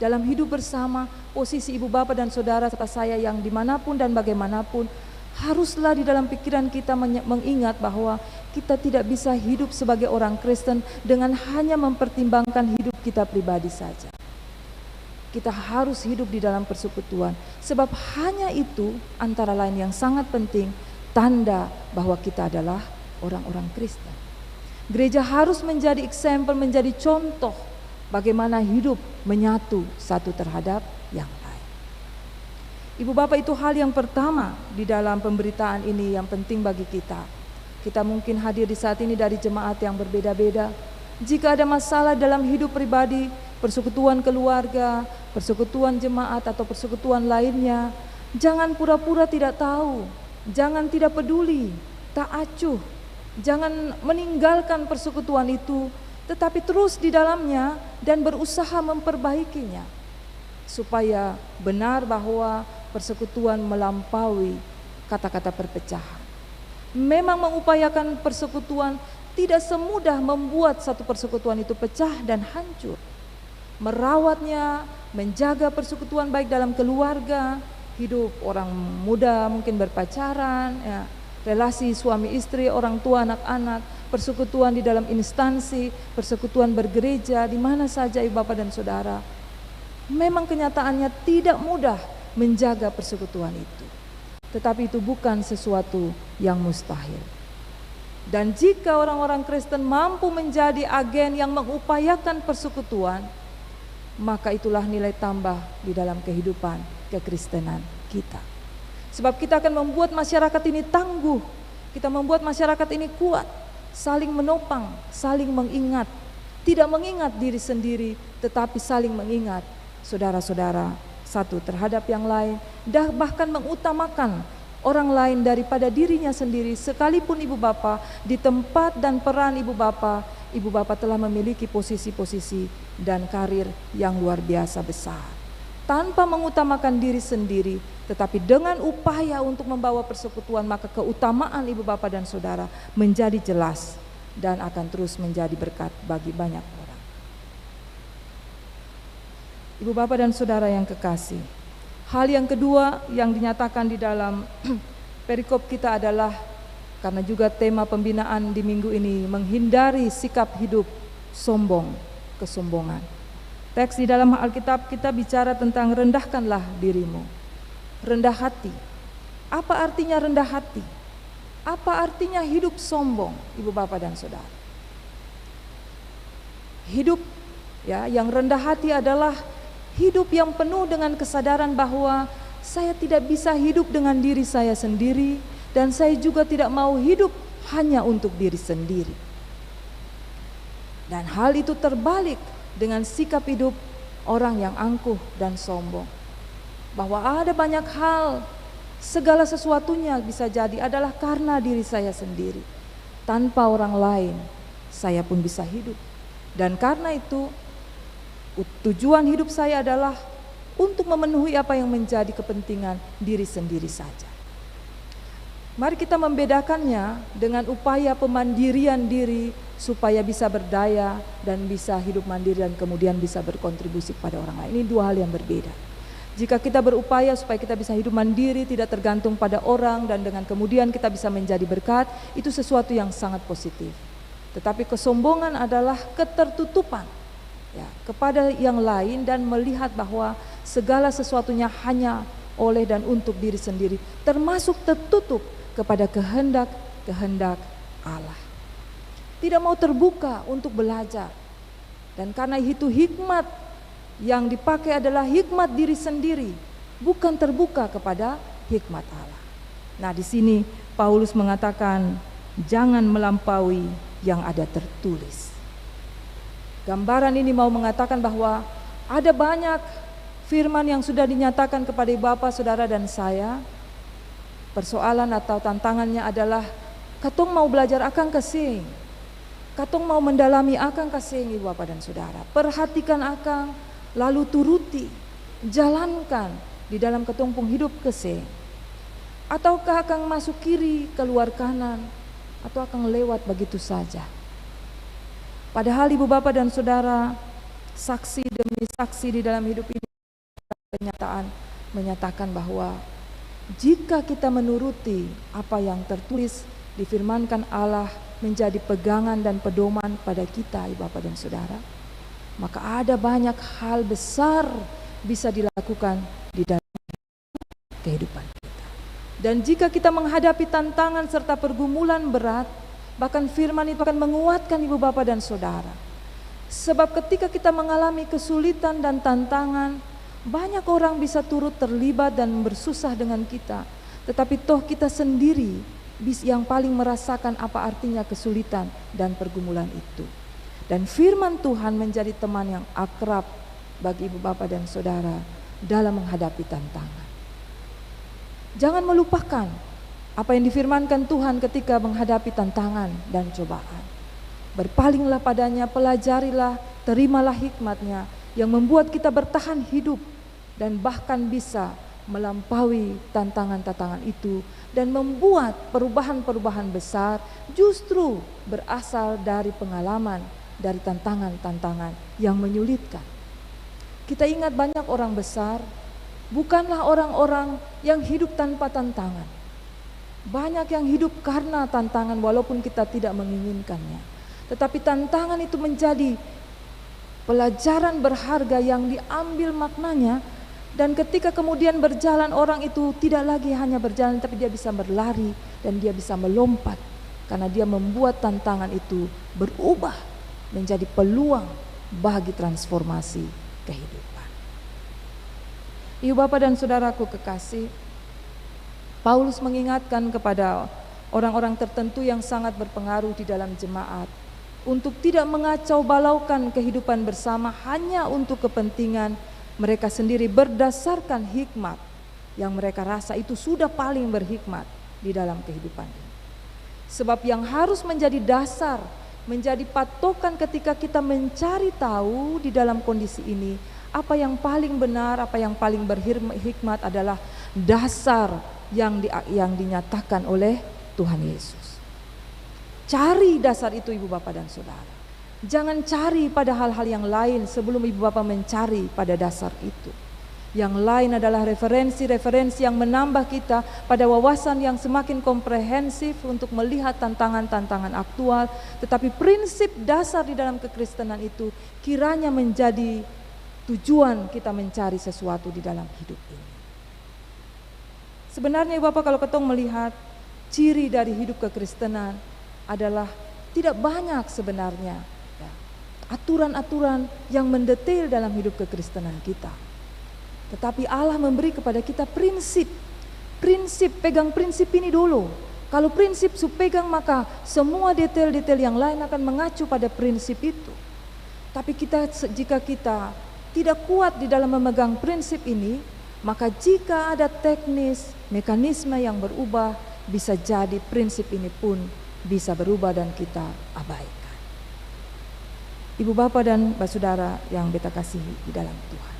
dalam hidup bersama, posisi Ibu Bapak dan Saudara serta saya yang dimanapun dan bagaimanapun, haruslah di dalam pikiran kita mengingat bahwa kita tidak bisa hidup sebagai orang Kristen dengan hanya mempertimbangkan hidup kita pribadi saja. kita harus hidup di dalam persekutuan. Sebab hanya itu antara lain yang sangat penting, tanda bahwa kita adalah orang-orang Kristen. Gereja harus menjadi example, menjadi contoh bagaimana hidup menyatu satu terhadap yang lain. Ibu Bapak, itu hal yang pertama di dalam pemberitaan ini yang penting bagi kita. Kita mungkin hadir di saat ini dari jemaat yang berbeda-beda. Jika ada masalah dalam hidup pribadi, persekutuan keluarga, persekutuan jemaat atau persekutuan lainnya, jangan pura-pura tidak tahu, jangan tidak peduli, tak acuh, jangan meninggalkan persekutuan itu, tetapi terus di dalamnya dan berusaha memperbaikinya, supaya benar bahwa persekutuan melampaui kata-kata perpecahan. Memang mengupayakan persekutuan tidak semudah membuat satu persekutuan itu pecah dan hancur. Merawatnya, menjaga persekutuan baik dalam keluarga, hidup orang muda mungkin berpacaran, ya, relasi suami istri, orang tua anak-anak, persekutuan di dalam instansi, persekutuan bergereja, di mana saja ibu bapak dan saudara. Memang kenyataannya tidak mudah menjaga persekutuan itu. Tetapi itu bukan sesuatu yang mustahil. Dan jika orang-orang Kristen mampu menjadi agen yang mengupayakan persekutuan, maka itulah nilai tambah di dalam kehidupan kekristenan kita. Sebab kita akan membuat masyarakat ini tangguh, kita membuat masyarakat ini kuat, saling menopang, saling mengingat, tidak mengingat diri sendiri, tetapi saling mengingat saudara-saudara satu terhadap yang lain, bahkan mengutamakan orang lain daripada dirinya sendiri. Sekalipun ibu bapa di tempat dan peran ibu bapa telah memiliki posisi-posisi dan karir yang luar biasa besar, tanpa mengutamakan diri sendiri, tetapi dengan upaya untuk membawa persekutuan, maka keutamaan ibu bapa dan saudara menjadi jelas dan akan terus menjadi berkat bagi banyak orang. Ibu bapa dan saudara yang kekasih, hal yang kedua yang dinyatakan di dalam perikop kita adalah, karena juga tema pembinaan di minggu ini, menghindari sikap hidup sombong, kesombongan. Teks di dalam Alkitab kita bicara tentang rendahkanlah dirimu, rendah hati. Apa artinya rendah hati? Apa artinya hidup sombong, ibu bapak dan saudara? Hidup yang rendah hati adalah hidup yang penuh dengan kesadaran bahwa saya tidak bisa hidup dengan diri saya sendiri, dan saya juga tidak mau hidup hanya untuk diri sendiri. Dan hal itu terbalik dengan sikap hidup orang yang angkuh dan sombong, bahwa ada banyak hal, segala sesuatunya bisa jadi adalah karena diri saya sendiri. Tanpa orang lain saya pun bisa hidup. Dan karena itu tujuan hidup saya adalah untuk memenuhi apa yang menjadi kepentingan diri sendiri saja. Mari kita membedakannya dengan upaya pemandirian diri supaya bisa berdaya dan bisa hidup mandiri dan kemudian bisa berkontribusi kepada orang lain. Ini dua hal yang berbeda. Jika kita berupaya supaya kita bisa hidup mandiri, tidak tergantung pada orang, dan dengan kemudian kita bisa menjadi berkat, itu sesuatu yang sangat positif. Tetapi kesombongan adalah ketertutupan kepada yang lain dan melihat bahwa segala sesuatunya hanya oleh dan untuk diri sendiri, termasuk tertutup kepada kehendak Allah. Tidak mau terbuka untuk belajar. Dan karena itu hikmat yang dipakai adalah hikmat diri sendiri, bukan terbuka kepada hikmat Allah. Nah, di sini Paulus mengatakan jangan melampaui yang ada tertulis. Gambaran ini mau mengatakan bahwa ada banyak firman yang sudah dinyatakan kepada Bapak, Saudara dan saya. Persoalan atau tantangannya adalah katong mau belajar akan kasing, katong mau mendalami akan kasing ibu bapak dan saudara. Perhatikan akan, lalu turuti, jalankan di dalam katong pung hidup kasing. Ataukah akan masuk kiri, keluar kanan, atau akan lewat begitu saja. Padahal ibu bapak dan saudara, saksi demi saksi di dalam hidup ini, kenyataan menyatakan bahwa jika kita menuruti apa yang tertulis difirmankan Allah menjadi pegangan dan pedoman pada kita, ibu bapak dan saudara, maka ada banyak hal besar bisa dilakukan di dalam kehidupan kita. Dan jika kita menghadapi tantangan serta pergumulan berat, bahkan firman itu akan menguatkan ibu bapak dan saudara. Sebab ketika kita mengalami kesulitan dan tantangan, banyak orang bisa turut terlibat dan bersusah dengan kita. Tetapi toh kita sendiri yang paling merasakan apa artinya kesulitan dan pergumulan itu. Dan firman Tuhan menjadi teman yang akrab bagi ibu bapak dan saudara dalam menghadapi tantangan. Jangan melupakan apa yang difirmankan Tuhan ketika menghadapi tantangan dan cobaan. Berpalinglah padanya, pelajarilah, terimalah hikmatnya yang membuat kita bertahan hidup dan bahkan bisa melampaui tantangan-tantangan itu dan membuat perubahan-perubahan besar justru berasal dari pengalaman, dari tantangan-tantangan yang menyulitkan. Kita ingat banyak orang besar bukanlah orang-orang yang hidup tanpa tantangan. Banyak yang hidup karena tantangan walaupun kita tidak menginginkannya. Tetapi tantangan itu menjadi pelajaran berharga yang diambil maknanya. Dan ketika kemudian berjalan, orang itu tidak lagi hanya berjalan, tapi dia bisa berlari dan dia bisa melompat. Karena dia membuat tantangan itu berubah menjadi peluang bagi transformasi kehidupan. Ibu bapak dan saudaraku kekasih, Paulus mengingatkan kepada orang-orang tertentu yang sangat berpengaruh di dalam jemaat untuk tidak mengacau balaukan kehidupan bersama hanya untuk kepentingan mereka sendiri berdasarkan hikmat yang mereka rasa itu sudah paling berhikmat di dalam kehidupan ini. Sebab yang harus menjadi dasar, menjadi patokan ketika kita mencari tahu di dalam kondisi ini, apa yang paling benar, apa yang paling berhikmat adalah dasar yang dinyatakan oleh Tuhan Yesus. Cari dasar itu ibu bapak dan saudara. Jangan cari pada hal-hal yang lain sebelum ibu bapak mencari pada dasar itu. Yang lain adalah referensi-referensi yang menambah kita pada wawasan yang semakin komprehensif untuk melihat tantangan-tantangan aktual. Tetapi prinsip dasar di dalam kekristenan itu kiranya menjadi tujuan kita mencari sesuatu di dalam hidup ini. Sebenarnya ibu bapak kalau ketong melihat ciri dari hidup kekristenan adalah tidak banyak sebenarnya aturan-aturan yang mendetail dalam hidup kekristenan kita. Tetapi Allah memberi kepada kita prinsip, pegang prinsip ini dulu. Kalau prinsip pegang maka semua detail-detail yang lain akan mengacu pada prinsip itu. Tapi jika kita tidak kuat di dalam memegang prinsip ini, maka jika ada teknis, mekanisme yang berubah, bisa jadi prinsip ini pun bisa berubah dan kita abaikan. Ibu bapak dan saudara yang beta kasihi di dalam Tuhan,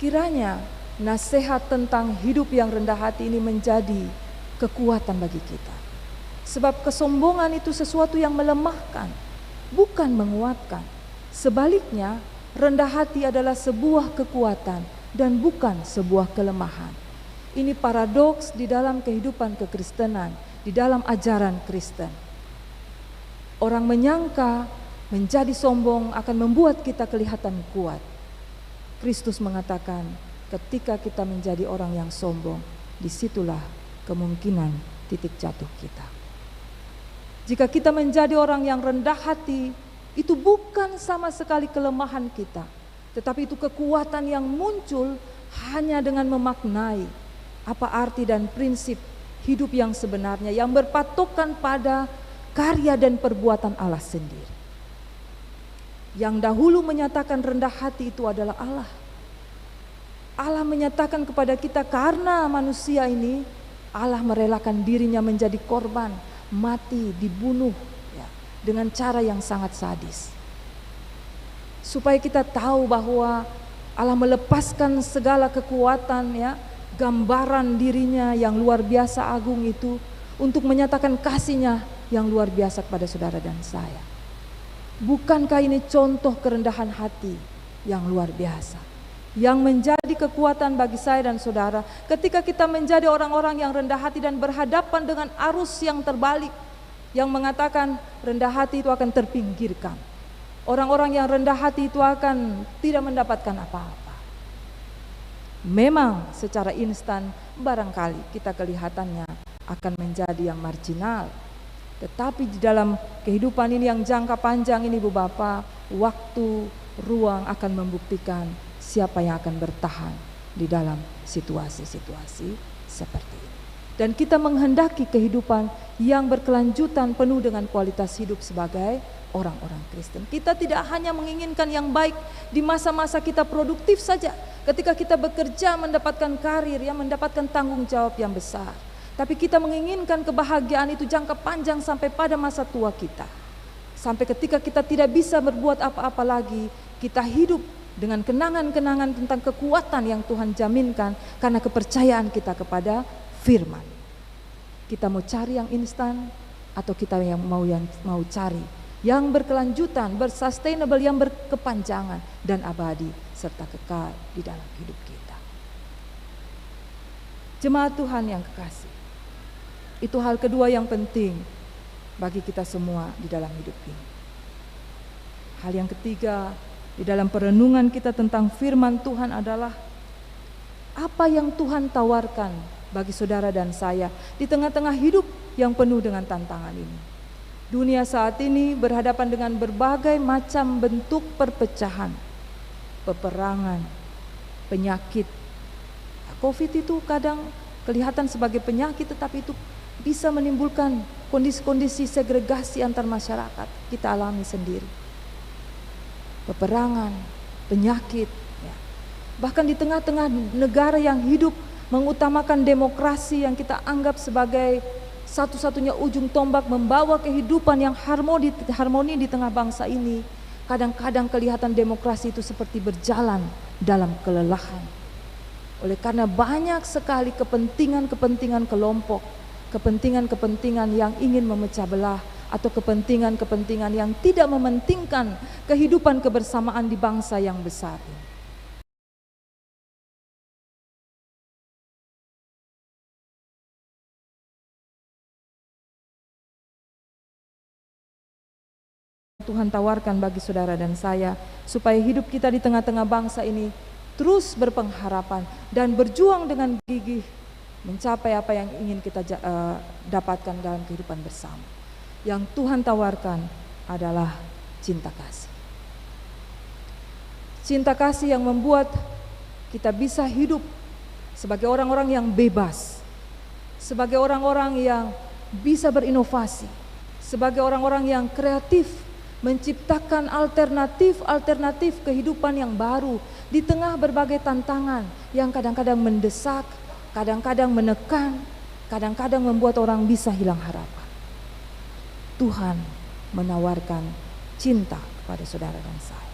kiranya nasihat tentang hidup yang rendah hati ini menjadi kekuatan bagi kita. Sebab kesombongan itu sesuatu yang melemahkan, bukan menguatkan. Sebaliknya, rendah hati adalah sebuah kekuatan dan bukan sebuah kelemahan. Ini paradoks di dalam kehidupan kekristenan, di dalam ajaran Kristen. Orang menyangka menjadi sombong akan membuat kita kelihatan kuat. Kristus mengatakan, ketika kita menjadi orang yang sombong, disitulah kemungkinan titik jatuh kita. Jika kita menjadi orang yang rendah hati, itu bukan sama sekali kelemahan kita, tetapi itu kekuatan yang muncul hanya dengan memaknai apa arti dan prinsip hidup yang sebenarnya, yang berpatokan pada karya dan perbuatan Allah sendiri. Yang dahulu menyatakan rendah hati itu adalah Allah. Allah menyatakan kepada kita karena manusia ini, Allah merelakan dirinya menjadi korban, mati, dibunuh ya, dengan cara yang sangat sadis. Supaya kita tahu bahwa Allah melepaskan segala kekuatan ya, gambaran dirinya yang luar biasa agung itu untuk menyatakan kasih-Nya yang luar biasa kepada saudara dan saya. Bukankah ini contoh kerendahan hati yang luar biasa, yang menjadi kekuatan bagi saya dan saudara ketika kita menjadi orang-orang yang rendah hati dan berhadapan dengan arus yang terbalik yang mengatakan rendah hati itu akan terpinggirkan. Orang-orang yang rendah hati itu akan tidak mendapatkan apa-apa. Memang secara instan barangkali kita kelihatannya akan menjadi yang marginal. Tetapi di dalam kehidupan ini yang jangka panjang ini Ibu Bapak, waktu, ruang akan membuktikan siapa yang akan bertahan di dalam situasi-situasi seperti ini. Dan kita menghendaki kehidupan yang berkelanjutan penuh dengan kualitas hidup sebagai orang-orang Kristen. Kita tidak hanya menginginkan yang baik di masa-masa kita produktif saja, ketika kita bekerja mendapatkan karir, yang mendapatkan tanggung jawab yang besar. Tapi kita menginginkan kebahagiaan itu jangka panjang sampai pada masa tua kita. Sampai ketika kita tidak bisa berbuat apa-apa lagi, kita hidup dengan kenangan-kenangan tentang kekuatan yang Tuhan jaminkan karena kepercayaan kita kepada firman. Kita mau cari yang instan atau kita yang mau cari yang berkelanjutan, bersustainable, yang berkepanjangan dan abadi serta kekal di dalam hidup kita. Jemaat Tuhan yang kekasih, itu hal kedua yang penting bagi kita semua di dalam hidup ini. Hal yang ketiga di dalam perenungan kita tentang firman Tuhan adalah apa yang Tuhan tawarkan bagi saudara dan saya di tengah-tengah hidup yang penuh dengan tantangan ini. Dunia saat ini berhadapan dengan berbagai macam bentuk perpecahan, peperangan, penyakit. COVID itu kadang kelihatan sebagai penyakit, tetapi itu bisa menimbulkan kondisi-kondisi segregasi antar masyarakat. Kita alami sendiri. Peperangan, penyakit, ya. Bahkan di tengah-tengah negara yang hidup mengutamakan demokrasi yang kita anggap sebagai satu-satunya ujung tombak membawa kehidupan yang harmoni di tengah bangsa ini, kadang-kadang kelihatan demokrasi itu seperti berjalan dalam kelelahan. Oleh karena banyak sekali kepentingan-kepentingan kelompok, kepentingan-kepentingan yang ingin memecah belah, atau kepentingan-kepentingan yang tidak mementingkan kehidupan kebersamaan di bangsa yang besar ini. Tuhan tawarkan bagi saudara dan saya supaya hidup kita di tengah-tengah bangsa ini terus berpengharapan dan berjuang dengan gigih mencapai apa yang ingin kita dapatkan dalam kehidupan bersama. Yang Tuhan tawarkan adalah cinta kasih. Cinta kasih yang membuat kita bisa hidup sebagai orang-orang yang bebas, sebagai orang-orang yang bisa berinovasi, sebagai orang-orang yang kreatif, menciptakan alternatif kehidupan yang baru di tengah berbagai tantangan yang kadang-kadang mendesak, kadang-kadang menekan, kadang-kadang membuat orang bisa hilang harapan. Tuhan menawarkan cinta kepada saudara dan saya.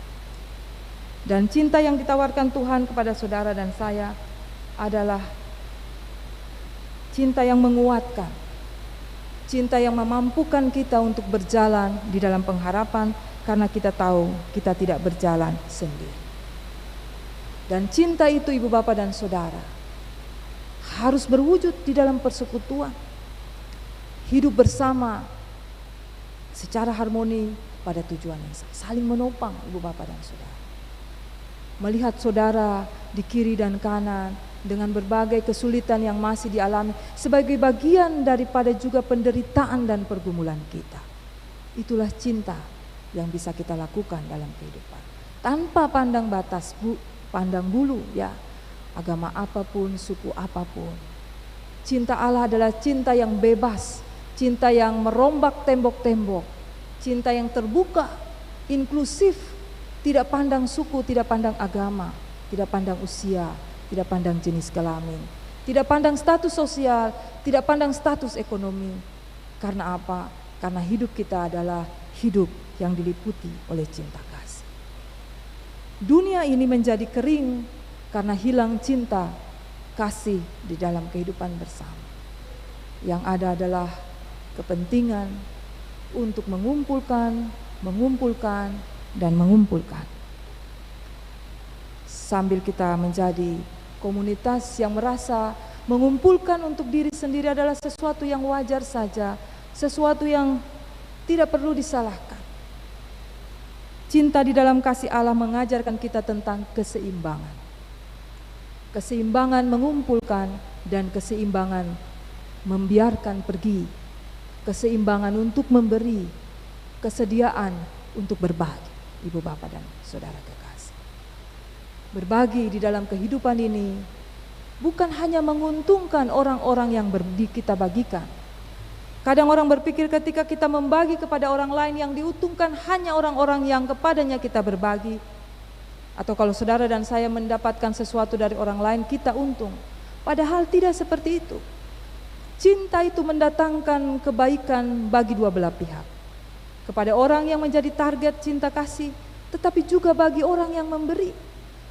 Dan cinta yang ditawarkan Tuhan kepada saudara dan saya adalah cinta yang menguatkan, cinta yang memampukan kita untuk berjalan di dalam pengharapan karena kita tahu kita tidak berjalan sendiri. Dan cinta itu Ibu Bapak dan Saudara harus berwujud di dalam persekutuan, hidup bersama secara harmoni pada tujuan yang sama, saling menopang Ibu Bapak dan Saudara. Melihat saudara di kiri dan kanan dengan berbagai kesulitan yang masih dialami sebagai bagian daripada juga penderitaan dan pergumulan kita. Itulah cinta yang bisa kita lakukan dalam kehidupan. Tanpa pandang batas, pandang bulu ya, agama apapun, suku apapun. Cinta Allah adalah cinta yang bebas, cinta yang merombak tembok-tembok, cinta yang terbuka, inklusif, tidak pandang suku, tidak pandang agama, tidak pandang usia, tidak pandang jenis kelamin, tidak pandang status sosial, tidak pandang status ekonomi. Karena apa? Karena hidup kita adalah hidup yang diliputi oleh cinta kasih. Dunia ini menjadi kering karena hilang cinta kasih di dalam kehidupan bersama. Yang ada adalah kepentingan untuk mengumpulkan, dan mengumpulkan. Sambil kita menjadi komunitas yang merasa mengumpulkan untuk diri sendiri adalah sesuatu yang wajar saja, sesuatu yang tidak perlu disalahkan. Cinta di dalam kasih Allah mengajarkan kita tentang keseimbangan. keseimbangan mengumpulkan dan keseimbangan membiarkan pergi, keseimbangan untuk memberi, kesediaan untuk berbagi. Ibu Bapak dan Saudara kekasih, berbagi di dalam kehidupan ini bukan hanya menguntungkan orang-orang yang kita bagikan. Kadang orang berpikir ketika kita membagi kepada orang lain, yang diuntungkan hanya orang-orang yang kepadanya kita berbagi. Atau kalau saudara dan saya mendapatkan sesuatu dari orang lain, kita untung. Padahal tidak seperti itu. Cinta itu mendatangkan kebaikan bagi dua belah pihak. Kepada orang yang menjadi target cinta kasih, tetapi juga bagi orang yang memberi.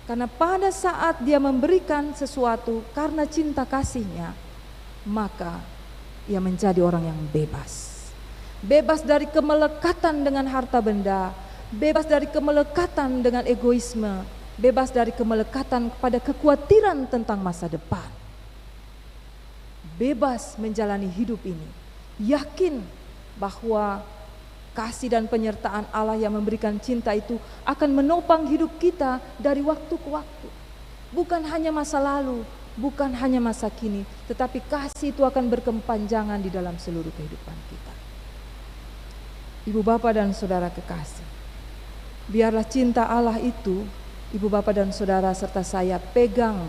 Karena pada saat dia memberikan sesuatu karena cinta kasihnya, maka ia menjadi orang yang bebas. Bebas dari kemelekatan dengan harta benda, bebas dari kemelekatan dengan egoisme, bebas dari kemelekatan pada kekhawatiran tentang masa depan. Bebas menjalani hidup ini, yakin bahwa kasih dan penyertaan Allah yang memberikan cinta itu akan menopang hidup kita dari waktu ke waktu. Bukan hanya masa lalu, bukan hanya masa kini, tetapi kasih itu akan berkepanjangan di dalam seluruh kehidupan kita. Ibu Bapak dan Saudara kekasih, biarlah cinta Allah itu, Ibu Bapak dan Saudara serta saya pegang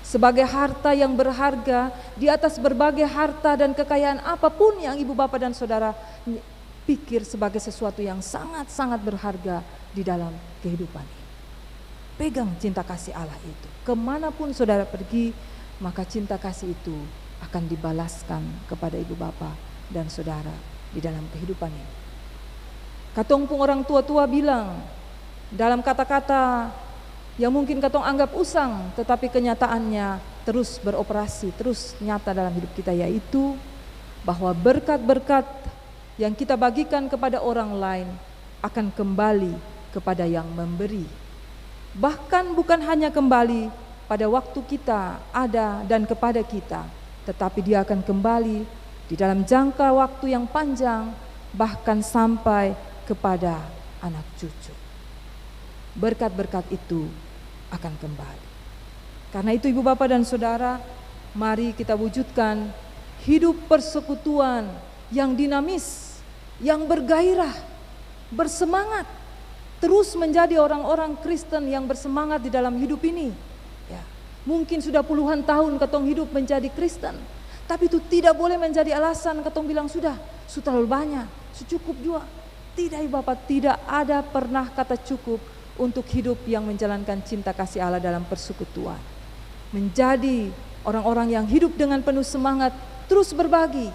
sebagai harta yang berharga di atas berbagai harta dan kekayaan apapun yang Ibu Bapak dan Saudara pikir sebagai sesuatu yang sangat-sangat berharga di dalam kehidupan ini. Pegang cinta kasih Allah itu. Kemanapun saudara pergi, maka cinta kasih itu akan dibalaskan kepada Ibu Bapak dan Saudara di dalam kehidupan ini. Katong pun orang tua-tua bilang dalam kata-kata yang mungkin katong anggap usang, tetapi kenyataannya terus beroperasi, terus nyata dalam hidup kita, yaitu bahwa berkat-berkat yang kita bagikan kepada orang lain akan kembali kepada yang memberi. Bahkan bukan hanya kembali pada waktu kita ada dan kepada kita, tetapi dia akan kembali di dalam jangka waktu yang panjang, bahkan sampai kepada anak cucu. Berkat-berkat itu akan kembali. Karena itu Ibu Bapak dan Saudara, mari kita wujudkan hidup persekutuan yang dinamis, yang bergairah, bersemangat, terus menjadi orang-orang Kristen yang bersemangat di dalam hidup ini. Ya, mungkin sudah puluhan tahun ketong hidup menjadi Kristen, tapi itu tidak boleh menjadi alasan ketong bilang sudah terlalu banyak, cukup juga. Tidak Ibu Bapak, tidak ada pernah kata cukup untuk hidup yang menjalankan cinta kasih Allah dalam persekutuan. Menjadi orang-orang yang hidup dengan penuh semangat, terus berbagi,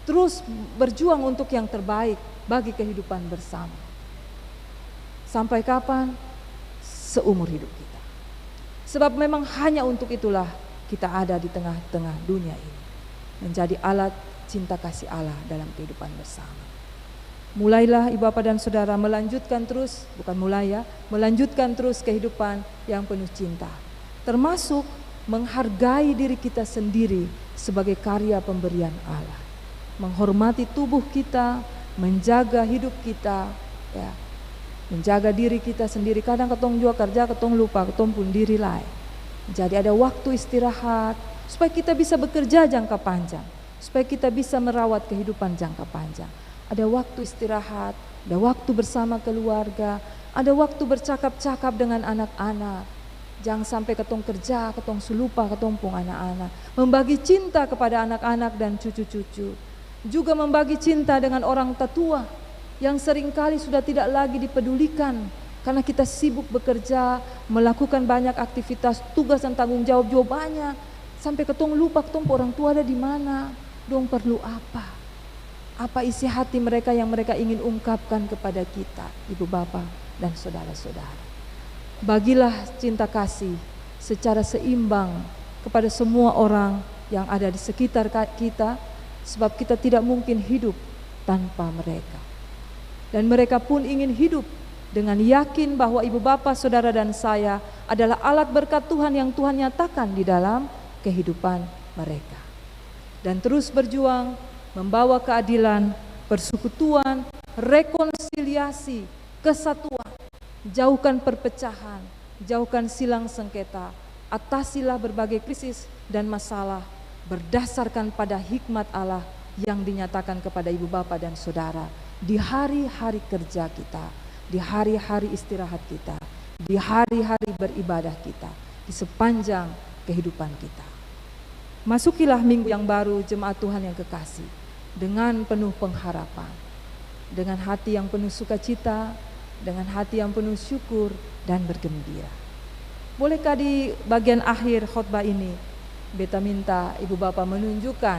terus berjuang untuk yang terbaik bagi kehidupan bersama. Sampai kapan? Seumur hidup kita. Sebab memang hanya untuk itulah kita ada di tengah-tengah dunia ini. Menjadi alat cinta kasih Allah dalam kehidupan bersama. Mulailah Ibu Bapak dan Saudara melanjutkan terus, bukan mulai ya, melanjutkan terus kehidupan yang penuh cinta. Termasuk menghargai diri kita sendiri sebagai karya pemberian Allah. Menghormati tubuh kita, menjaga hidup kita, ya, menjaga diri kita sendiri. Kadang ketong juga kerja, ketong lupa, ketong pun diri lain. Jadi ada waktu istirahat supaya kita bisa bekerja jangka panjang, supaya kita bisa merawat kehidupan jangka panjang. Ada waktu istirahat, ada waktu bersama keluarga, ada waktu bercakap-cakap dengan anak-anak. Jangan sampai ketong kerja, ketong lupa, ketong pun anak-anak. Membagi cinta kepada anak-anak dan cucu-cucu. Juga membagi cinta dengan orang tua yang seringkali sudah tidak lagi dipedulikan karena kita sibuk bekerja, melakukan banyak aktivitas, tugas dan tanggung jawab juga banyak, sampai ketong lupa ketong orang tua ada di mana, dong perlu apa? Apa isi hati mereka yang mereka ingin ungkapkan kepada kita, Ibu Bapak dan saudara-saudara. Bagilah cinta kasih secara seimbang kepada semua orang yang ada di sekitar kita, sebab kita tidak mungkin hidup tanpa mereka. Dan mereka pun ingin hidup dengan yakin bahwa Ibu Bapak, Saudara dan saya adalah alat berkat Tuhan yang Tuhan nyatakan di dalam kehidupan mereka. Dan terus berjuang membawa keadilan, persekutuan, rekonsiliasi, kesatuan, jauhkan perpecahan, jauhkan silang sengketa, Atasilah berbagai krisis dan masalah berdasarkan pada hikmat Allah yang dinyatakan kepada ibu bapa dan saudara di hari-hari kerja kita, di hari-hari istirahat kita, di hari-hari beribadah kita, di sepanjang kehidupan kita. Masukilah minggu yang baru jemaat Tuhan yang kekasih dengan penuh pengharapan, dengan hati yang penuh sukacita, dengan hati yang penuh syukur dan bergembira. Bolehkah di bagian akhir khotbah ini beta minta ibu bapa menunjukkan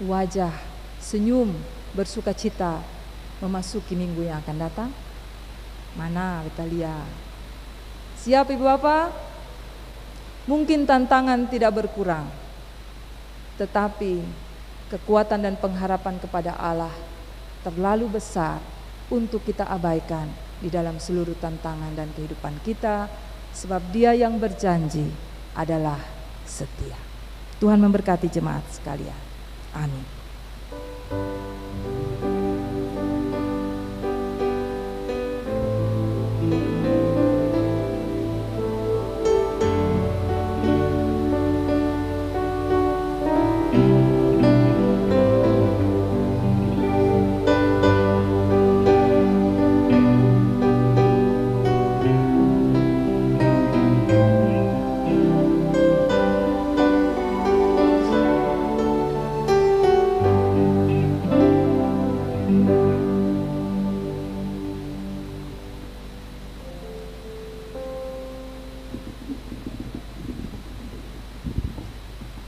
wajah senyum bersukacita memasuki minggu yang akan datang? Mana beta lihat? Siap ibu bapa? Mungkin tantangan tidak berkurang, tetapi kekuatan dan pengharapan kepada Allah terlalu besar untuk kita abaikan di dalam seluruh tantangan dan kehidupan kita, sebab Dia yang berjanji adalah setia. Tuhan memberkati jemaat sekalian. Amin.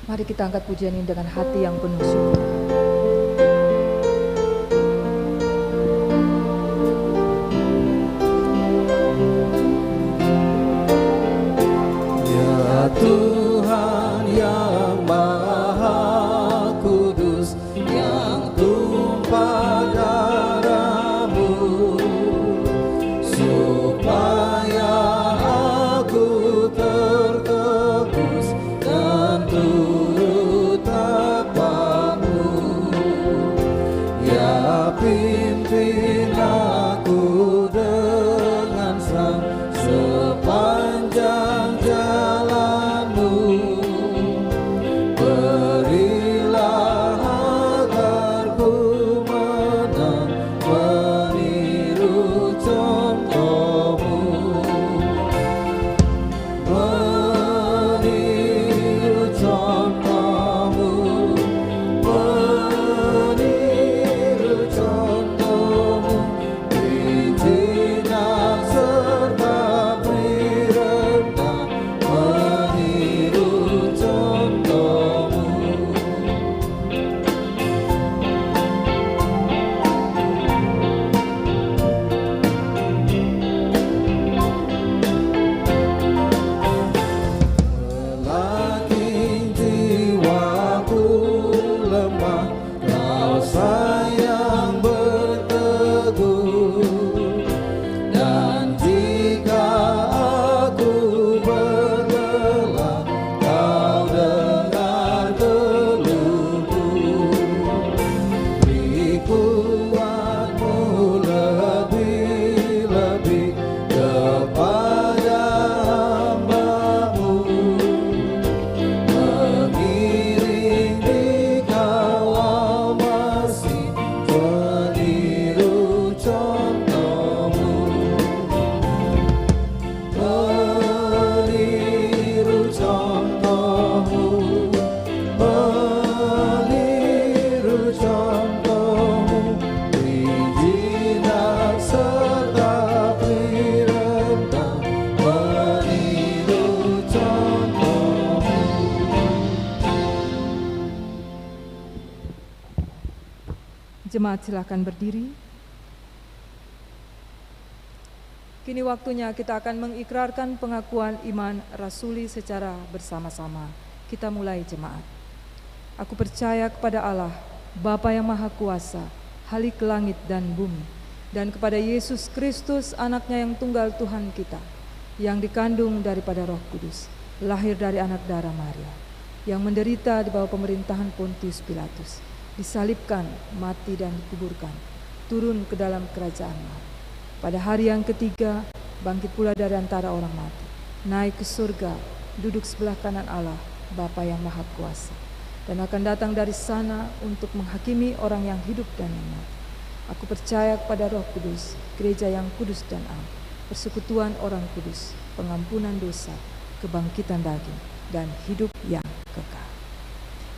Mari kita angkat pujian ini dengan hati yang penuh syukur. Ya Tuhan yang Maha Kudus, yang tumpah darah-Mu, supaya aku tertebus dan turut tapamu. Ya pimpin aku dengan serang sepanjang jalan-Mu. Berilah agar ku menang meniru contoh-Mu. Meniru contoh-Mu, meniru contoh-Mu, beri jinak serta beri rendah, meniru contoh-Mu. Lelaki jiwaku lemah, Kau sayang berteguh. Dan jika aku bergelar, Kau dengar keluhku. Beri kuat-Mu lebih-lebih kepada hamba-Mu. Mengiring di kawal masih, meniru contoh-Mu. Meniru contoh-Mu, meniru contoh-Mu, beri jinak serta beri rendah, meniru contoh-Mu. Jemaat silakan berdiri. Kini waktunya kita akan mengikrarkan pengakuan iman rasuli secara bersama-sama. Kita mulai jemaat. Aku percaya kepada Allah, Bapa yang Maha Kuasa, Halik langit dan bumi, dan kepada Yesus Kristus, anaknya yang tunggal Tuhan kita, yang dikandung daripada Roh Kudus, lahir dari anak darah Maria, yang menderita di bawah pemerintahan Pontius Pilatus, disalibkan, mati dan dikuburkan, turun ke dalam kerajaan Allah. Pada hari yang ketiga, bangkit pula dari antara orang mati, naik ke surga, duduk sebelah kanan Allah, Bapa yang Maha Kuasa, dan akan datang dari sana untuk menghakimi orang yang hidup dan yang mati. Aku percaya kepada Roh Kudus, gereja yang kudus dan am, persekutuan orang kudus, pengampunan dosa, kebangkitan daging, dan hidup yang kekal.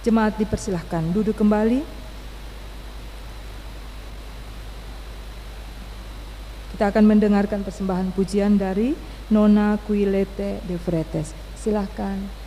Jemaat dipersilahkan duduk kembali. Kita akan mendengarkan persembahan pujian dari Nona Quilete de Fretes. Silahkan.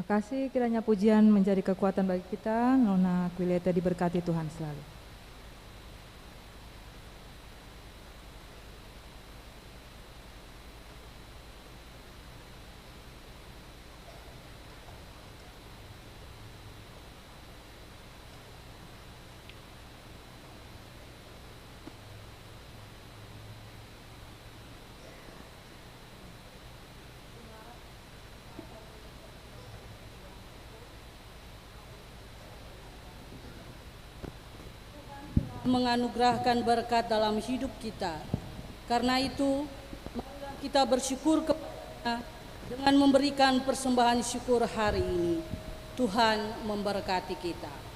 kasih, kiranya pujian menjadi kekuatan bagi kita. Nona Quileta diberkati Tuhan selalu. menganugerahkan berkat dalam hidup kita. Karena itu, marilah kita bersyukur kepada dengan memberikan persembahan syukur hari ini. Tuhan memberkati kita.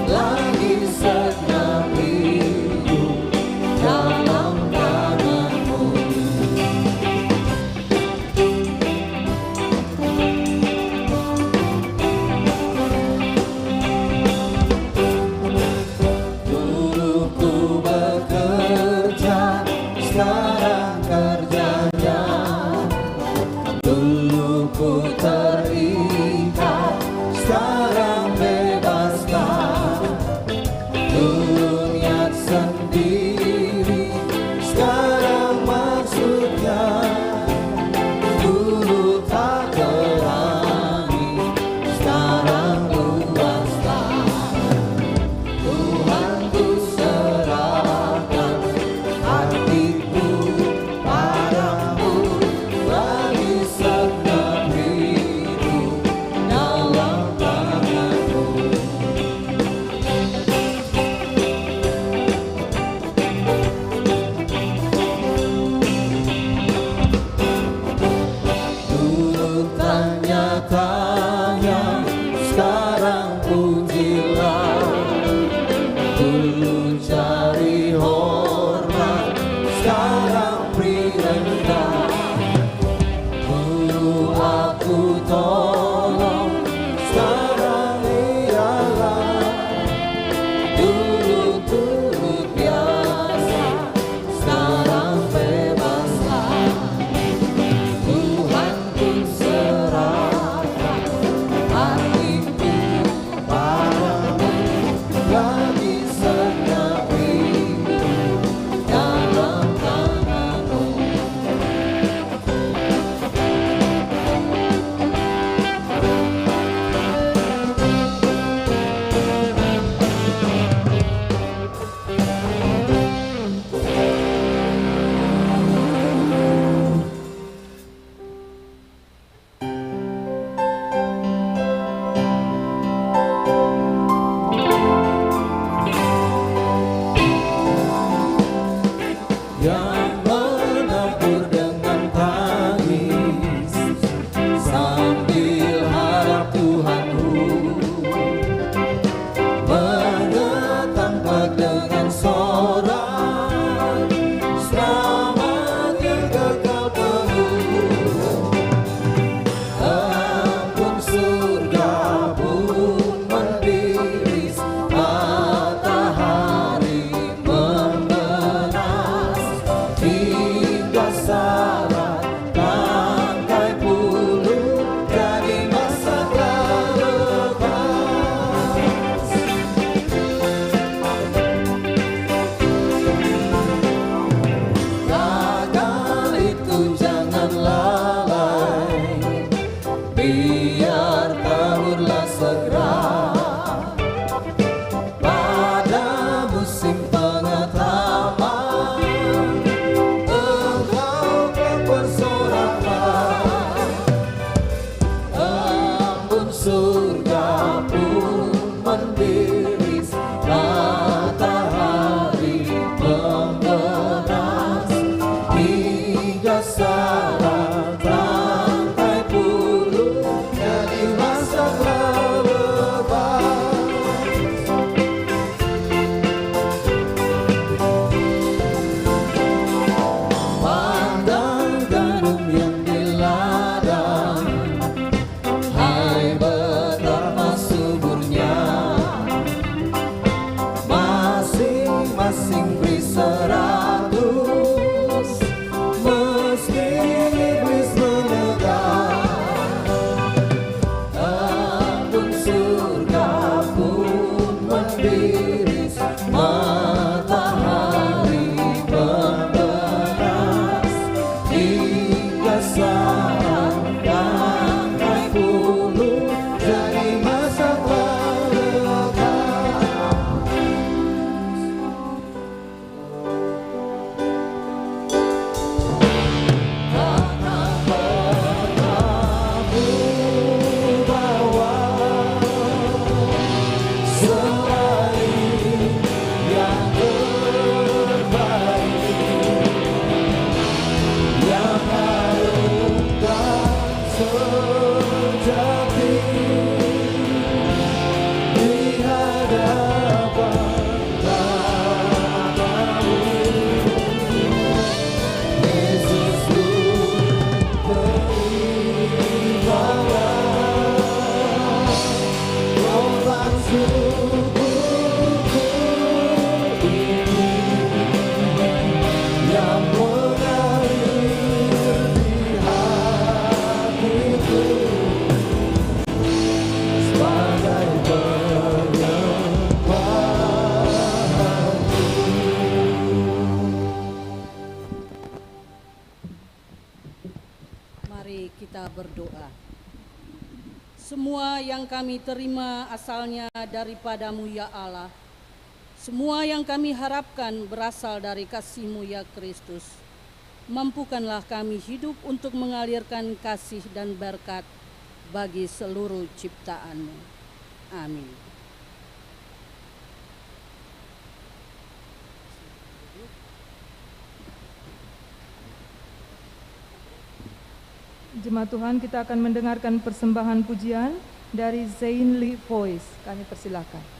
Lagi Mari kita berdoa. Semua yang kami terima asalnya daripada-Mu ya Allah. Semua yang kami harapkan berasal dari kasih-Mu ya Kristus. Mampukanlah kami hidup untuk mengalirkan kasih dan berkat bagi seluruh ciptaan-Mu. Amin. Jemaat Tuhan, kita akan mendengarkan persembahan pujian dari Zainly Voice. Kami persilakan.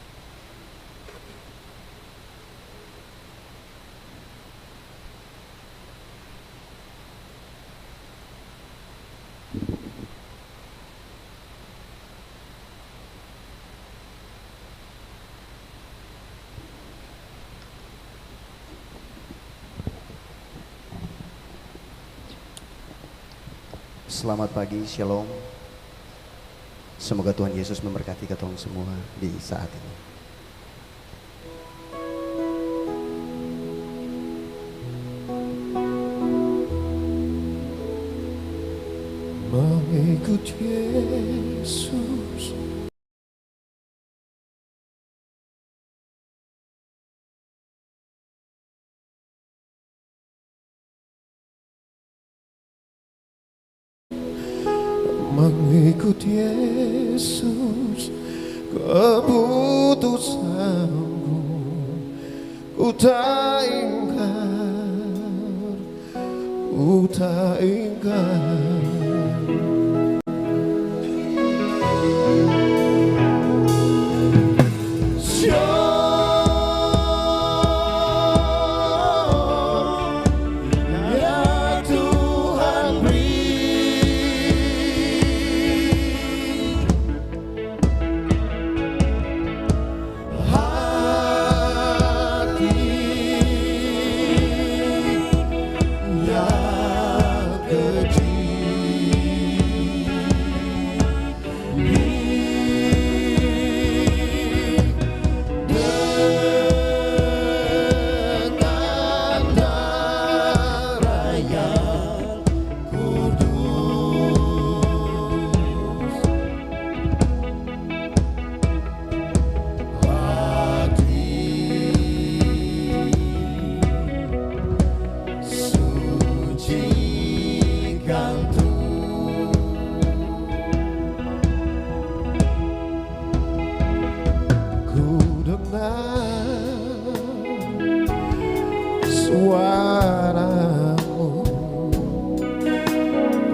Selamat pagi, Shalom. Semoga Tuhan Yesus memberkati kita semua di saat ini. Mengikut Yesus, mengikut Yesus, keputusanku ku tak ingkar, ku tak ingkar. Suaramu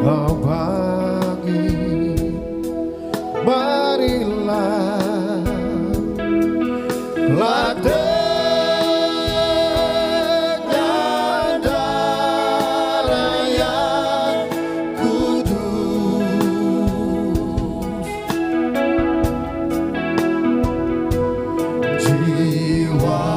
kau panggil, marilah kelak dengan darah yang kudus, jiwa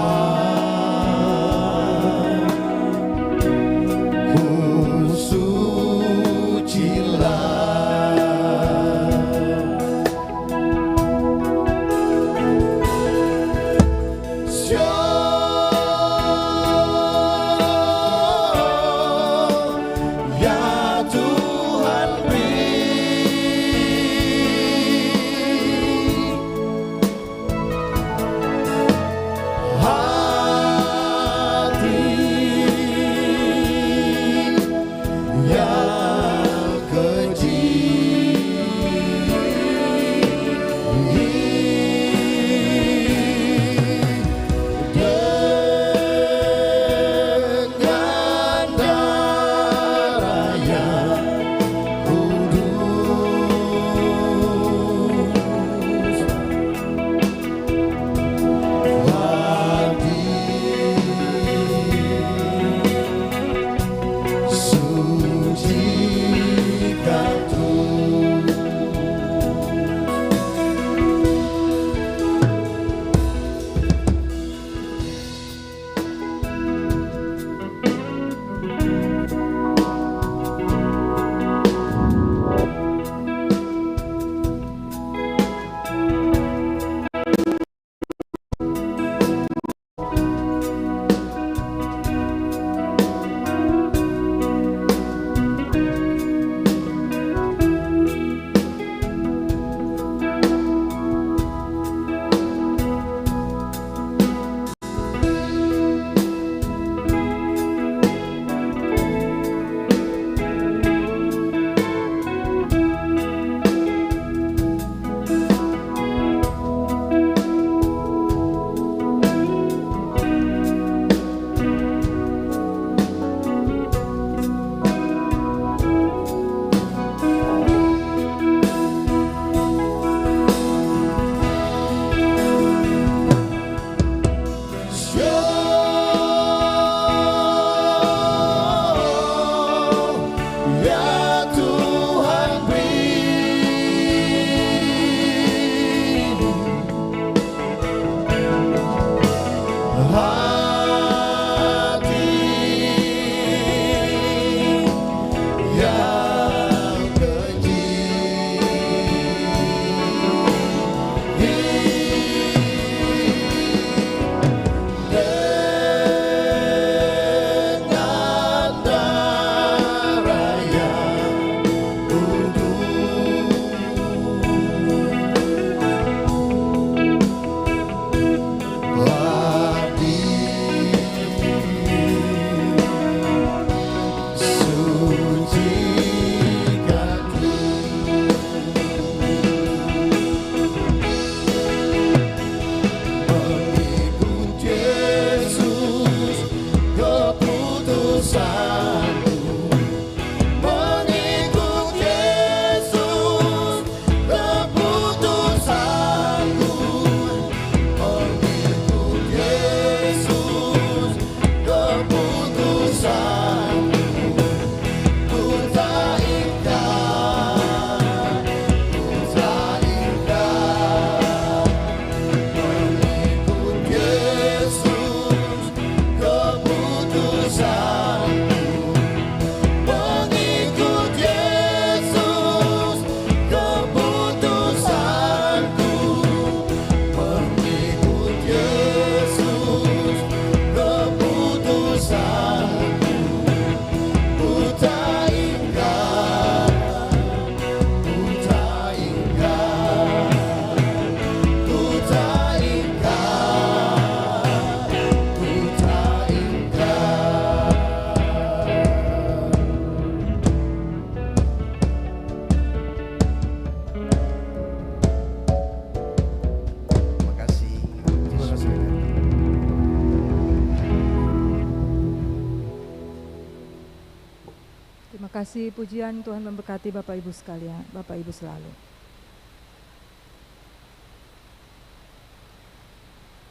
kasih pujian Tuhan memberkati Bapak Ibu sekalian, Bapak Ibu selalu.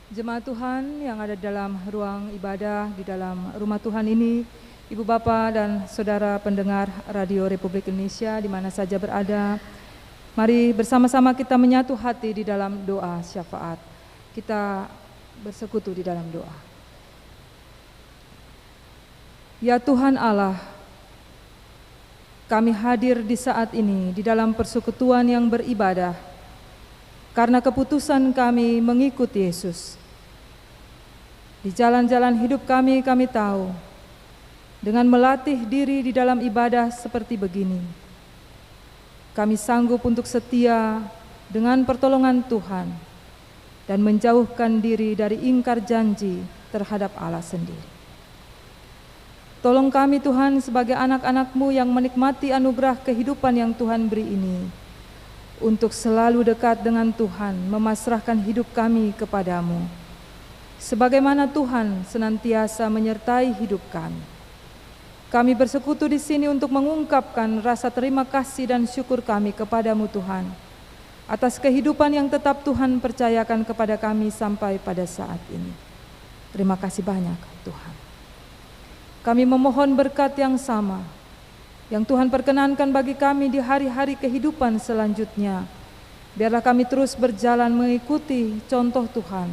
Jemaat Tuhan yang ada dalam ruang ibadah di dalam rumah Tuhan ini, Ibu Bapak dan Saudara pendengar Radio Republik Indonesia di mana saja berada, mari bersama-sama kita menyatu hati di dalam doa syafaat. Kita bersekutu di dalam doa. Ya Tuhan Allah, kami hadir di saat ini di dalam persekutuan yang beribadah karena keputusan kami mengikut Yesus. Di jalan-jalan hidup kami tahu, dengan melatih diri di dalam ibadah seperti begini, kami sanggup untuk setia dengan pertolongan Tuhan dan menjauhkan diri dari ingkar janji terhadap Allah sendiri. Tolong kami Tuhan sebagai anak-anak-Mu yang menikmati anugerah kehidupan yang Tuhan beri ini, untuk selalu dekat dengan Tuhan, memasrahkan hidup kami kepadamu, sebagaimana Tuhan senantiasa menyertai hidup kami. Kami bersekutu di sini untuk mengungkapkan rasa terima kasih dan syukur kami kepadamu Tuhan, atas kehidupan yang tetap Tuhan percayakan kepada kami sampai pada saat ini. Terima kasih banyak Tuhan. Kami memohon berkat yang sama, yang Tuhan perkenankan bagi kami di hari-hari kehidupan selanjutnya. Biarlah kami terus berjalan mengikuti contoh Tuhan,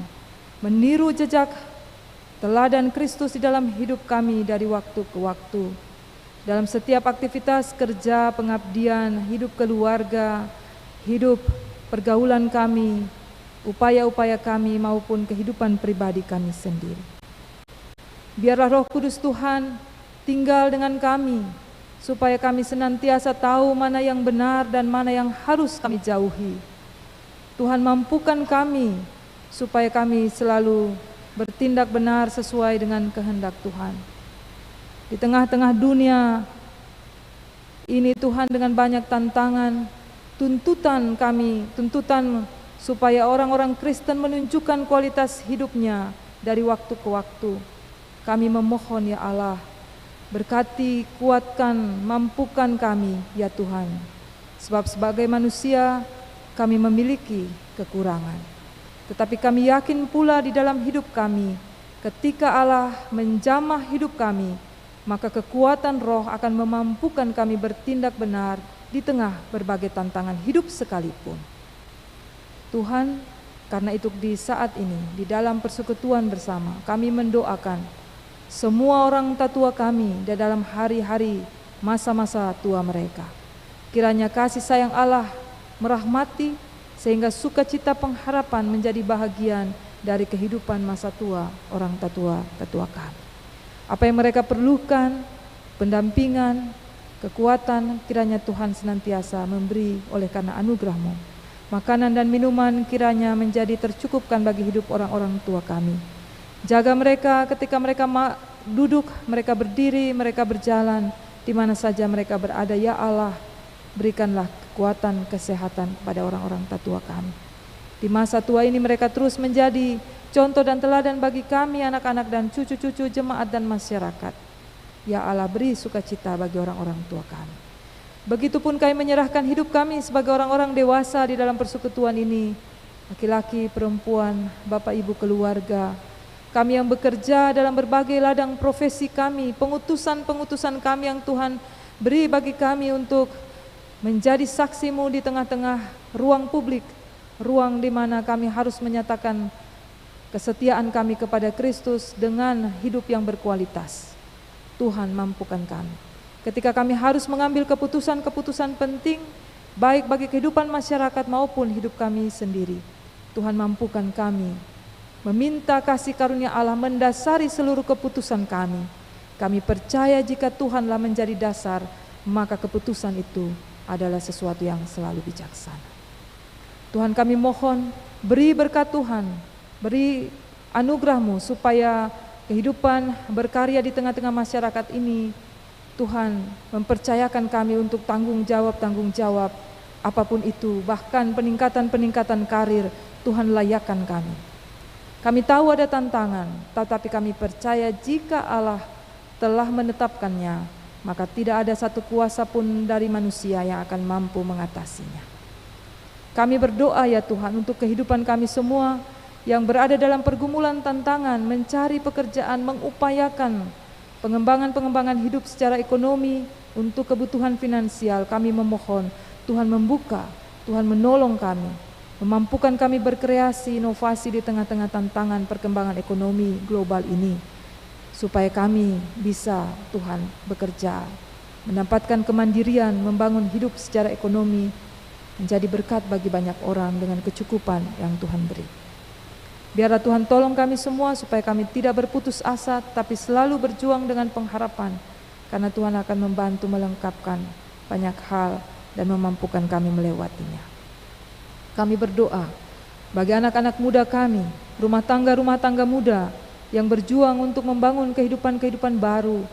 meniru jejak teladan Kristus di dalam hidup kami dari waktu ke waktu. Dalam setiap aktivitas kerja, pengabdian, hidup keluarga, hidup pergaulan kami, upaya-upaya kami maupun kehidupan pribadi kami sendiri. Biarlah Roh Kudus Tuhan tinggal dengan kami, supaya kami senantiasa tahu mana yang benar dan mana yang harus kami jauhi. Tuhan mampukan kami, supaya kami selalu bertindak benar sesuai dengan kehendak Tuhan. Di tengah-tengah dunia ini Tuhan dengan banyak tantangan, tuntutan kami, tuntutan supaya orang-orang Kristen menunjukkan kualitas hidupnya dari waktu ke waktu. Kami memohon ya Allah, berkati, kuatkan, mampukan kami ya Tuhan. Sebab sebagai manusia kami memiliki kekurangan. Tetapi kami yakin pula di dalam hidup kami, ketika Allah menjamah hidup kami, maka kekuatan roh akan memampukan kami bertindak benar di tengah berbagai tantangan hidup sekalipun. Tuhan, karena itu di saat ini, di dalam persekutuan bersama, kami mendoakan semua orang tatua kami di dalam hari-hari masa-masa tua mereka. Kiranya kasih sayang Allah merahmati, sehingga sukacita pengharapan menjadi bahagian dari kehidupan masa tua orang tatua kami. Apa yang mereka perlukan, pendampingan, kekuatan, kiranya Tuhan senantiasa memberi oleh karena anugerah-Mu. Makanan dan minuman kiranya menjadi tercukupkan bagi hidup orang-orang tua kami. Jaga mereka ketika mereka duduk, mereka berdiri, mereka berjalan, di mana saja mereka berada. Ya Allah, berikanlah kekuatan, kesehatan kepada orang-orang tatua kami. Di masa tua ini mereka terus menjadi contoh dan teladan bagi kami, anak-anak dan cucu-cucu jemaat dan masyarakat. Ya Allah, beri sukacita bagi orang-orang tua kami. Begitupun kami menyerahkan hidup kami sebagai orang-orang dewasa di dalam persekutuan ini, laki-laki, perempuan, bapak ibu keluarga, kami yang bekerja dalam berbagai ladang profesi kami, pengutusan-pengutusan kami yang Tuhan beri bagi kami untuk menjadi saksi-Mu di tengah-tengah ruang publik, ruang di mana kami harus menyatakan kesetiaan kami kepada Kristus dengan hidup yang berkualitas. Tuhan, mampukan kami. Ketika kami harus mengambil keputusan-keputusan penting, baik bagi kehidupan masyarakat maupun hidup kami sendiri, Tuhan mampukan kami meminta kasih karunia Allah mendasari seluruh keputusan kami. Kami percaya jika Tuhanlah menjadi dasar, maka keputusan itu adalah sesuatu yang selalu bijaksana. Tuhan, kami mohon, beri berkat Tuhan, beri anugerah-Mu supaya kehidupan berkarya di tengah-tengah masyarakat ini, Tuhan mempercayakan kami untuk tanggung jawab apapun itu, bahkan peningkatan karir, Tuhan layakkan kami. Kami tahu ada tantangan, tetapi kami percaya jika Allah telah menetapkannya, maka tidak ada satu kuasa pun dari manusia yang akan mampu mengatasinya. Kami berdoa ya Tuhan untuk kehidupan kami semua yang berada dalam pergumulan tantangan, mencari pekerjaan, mengupayakan pengembangan hidup secara ekonomi untuk kebutuhan finansial. Kami memohon Tuhan membuka, Tuhan menolong kami, memampukan kami berkreasi, inovasi di tengah-tengah tantangan perkembangan ekonomi global ini, supaya kami bisa Tuhan bekerja, mendapatkan kemandirian, membangun hidup secara ekonomi, menjadi berkat bagi banyak orang dengan kecukupan yang Tuhan beri. Biarlah Tuhan tolong kami semua supaya kami tidak berputus asa, tapi selalu berjuang dengan pengharapan, karena Tuhan akan membantu melengkapkan banyak hal dan memampukan kami melewatinya. Kami berdoa bagi anak-anak muda kami, rumah tangga muda yang berjuang untuk membangun kehidupan baru,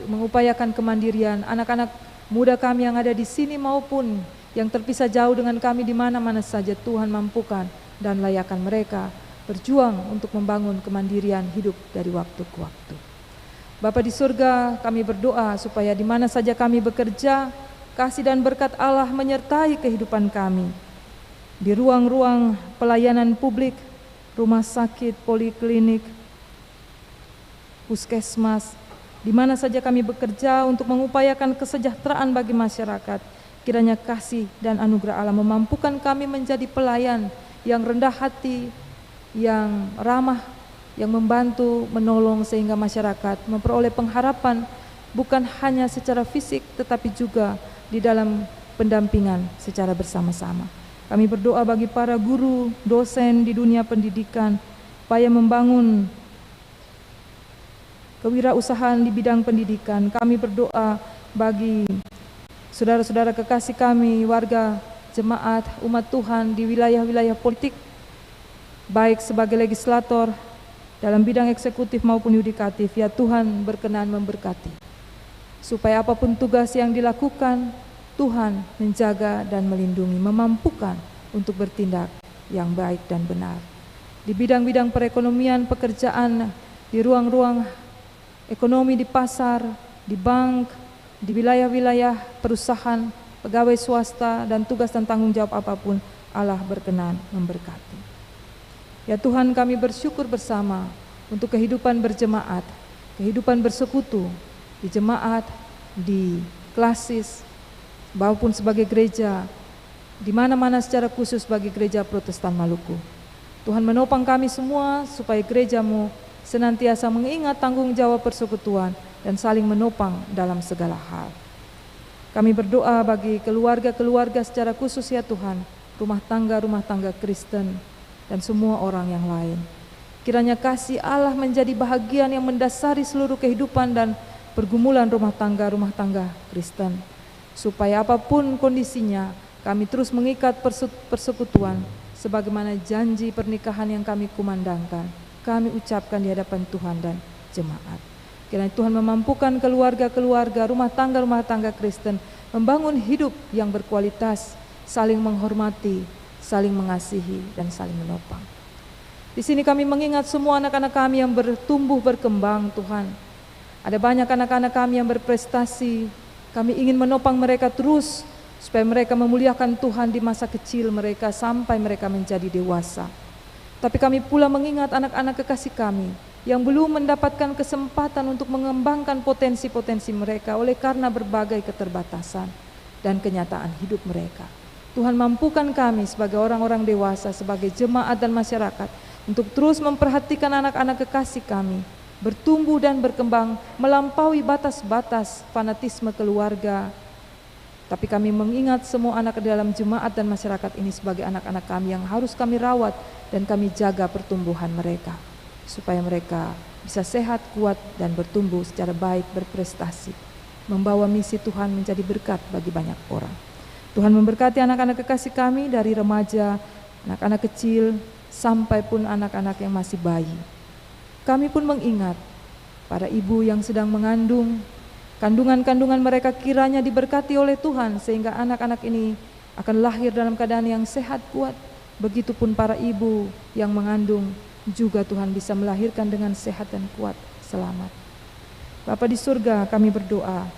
mengupayakan kemandirian. Anak-anak muda kami yang ada di sini maupun yang terpisah jauh dengan kami di mana-mana saja, Tuhan mampukan dan layakkan mereka berjuang untuk membangun kemandirian hidup dari waktu ke waktu. Bapa di surga, kami berdoa supaya di mana saja kami bekerja, kasih dan berkat Allah menyertai kehidupan kami. Di ruang-ruang pelayanan publik, rumah sakit, poliklinik, puskesmas, di mana saja kami bekerja untuk mengupayakan kesejahteraan bagi masyarakat, kiranya kasih dan anugerah Allah memampukan kami menjadi pelayan yang rendah hati, yang ramah, yang membantu, menolong sehingga masyarakat memperoleh pengharapan bukan hanya secara fisik tetapi juga di dalam pendampingan secara bersama-sama. Kami berdoa bagi para guru, dosen di dunia pendidikan, supaya membangun kewirausahaan di bidang pendidikan. Kami berdoa bagi saudara-saudara kekasih kami, warga jemaat, umat Tuhan di wilayah-wilayah politik, baik sebagai legislator, dalam bidang eksekutif maupun yudikatif. Ya Tuhan berkenan memberkati, supaya apapun tugas yang dilakukan, Tuhan menjaga dan melindungi, memampukan untuk bertindak yang baik dan benar. Di bidang-bidang perekonomian, pekerjaan, di ruang-ruang ekonomi, di pasar, di bank, di wilayah-wilayah perusahaan, pegawai swasta, dan tugas dan tanggung jawab apapun, Allah berkenan memberkati. Ya Tuhan, kami bersyukur bersama untuk kehidupan berjemaat, kehidupan bersekutu di jemaat, di klasis, maupun sebagai gereja, di mana-mana secara khusus bagi gereja Protestan Maluku. Tuhan menopang kami semua supaya gereja-Mu senantiasa mengingat tanggung jawab persekutuan dan saling menopang dalam segala hal. Kami berdoa bagi keluarga-keluarga secara khusus ya Tuhan, rumah tangga Kristen, dan semua orang yang lain. Kiranya kasih Allah menjadi bahagian yang mendasari seluruh kehidupan dan pergumulan rumah tangga Kristen, supaya apapun kondisinya, kami terus mengikat persekutuan sebagaimana janji pernikahan yang kami kumandangkan, kami ucapkan di hadapan Tuhan dan jemaat. Kiranya Tuhan memampukan keluarga-keluarga, rumah tangga Kristen membangun hidup yang berkualitas, saling menghormati, saling mengasihi, dan saling menopang. Di sini kami mengingat semua anak-anak kami yang bertumbuh berkembang Tuhan. Ada banyak anak-anak kami yang berprestasi. Kami ingin menopang mereka terus supaya mereka memuliakan Tuhan di masa kecil mereka sampai mereka menjadi dewasa. Tapi kami pula mengingat anak-anak kekasih kami yang belum mendapatkan kesempatan untuk mengembangkan potensi-potensi mereka oleh karena berbagai keterbatasan dan kenyataan hidup mereka. Tuhan mampukan kami sebagai orang-orang dewasa, sebagai jemaat dan masyarakat untuk terus memperhatikan anak-anak kekasih kami bertumbuh dan berkembang melampaui batas-batas fanatisme keluarga. Tapi kami mengingat semua anak di dalam jemaat dan masyarakat ini sebagai anak-anak kami yang harus kami rawat dan kami jaga pertumbuhan mereka, supaya mereka bisa sehat, kuat, dan bertumbuh secara baik, berprestasi, membawa misi Tuhan menjadi berkat bagi banyak orang. Tuhan memberkati anak-anak kekasih kami dari remaja, anak-anak kecil, sampai pun anak-anak yang masih bayi. Kami pun mengingat para ibu yang sedang mengandung, kandungan-kandungan mereka kiranya diberkati oleh Tuhan sehingga anak-anak ini akan lahir dalam keadaan yang sehat, kuat. Begitupun para ibu yang mengandung juga Tuhan bisa melahirkan dengan sehat dan kuat, selamat. Bapa di surga, kami berdoa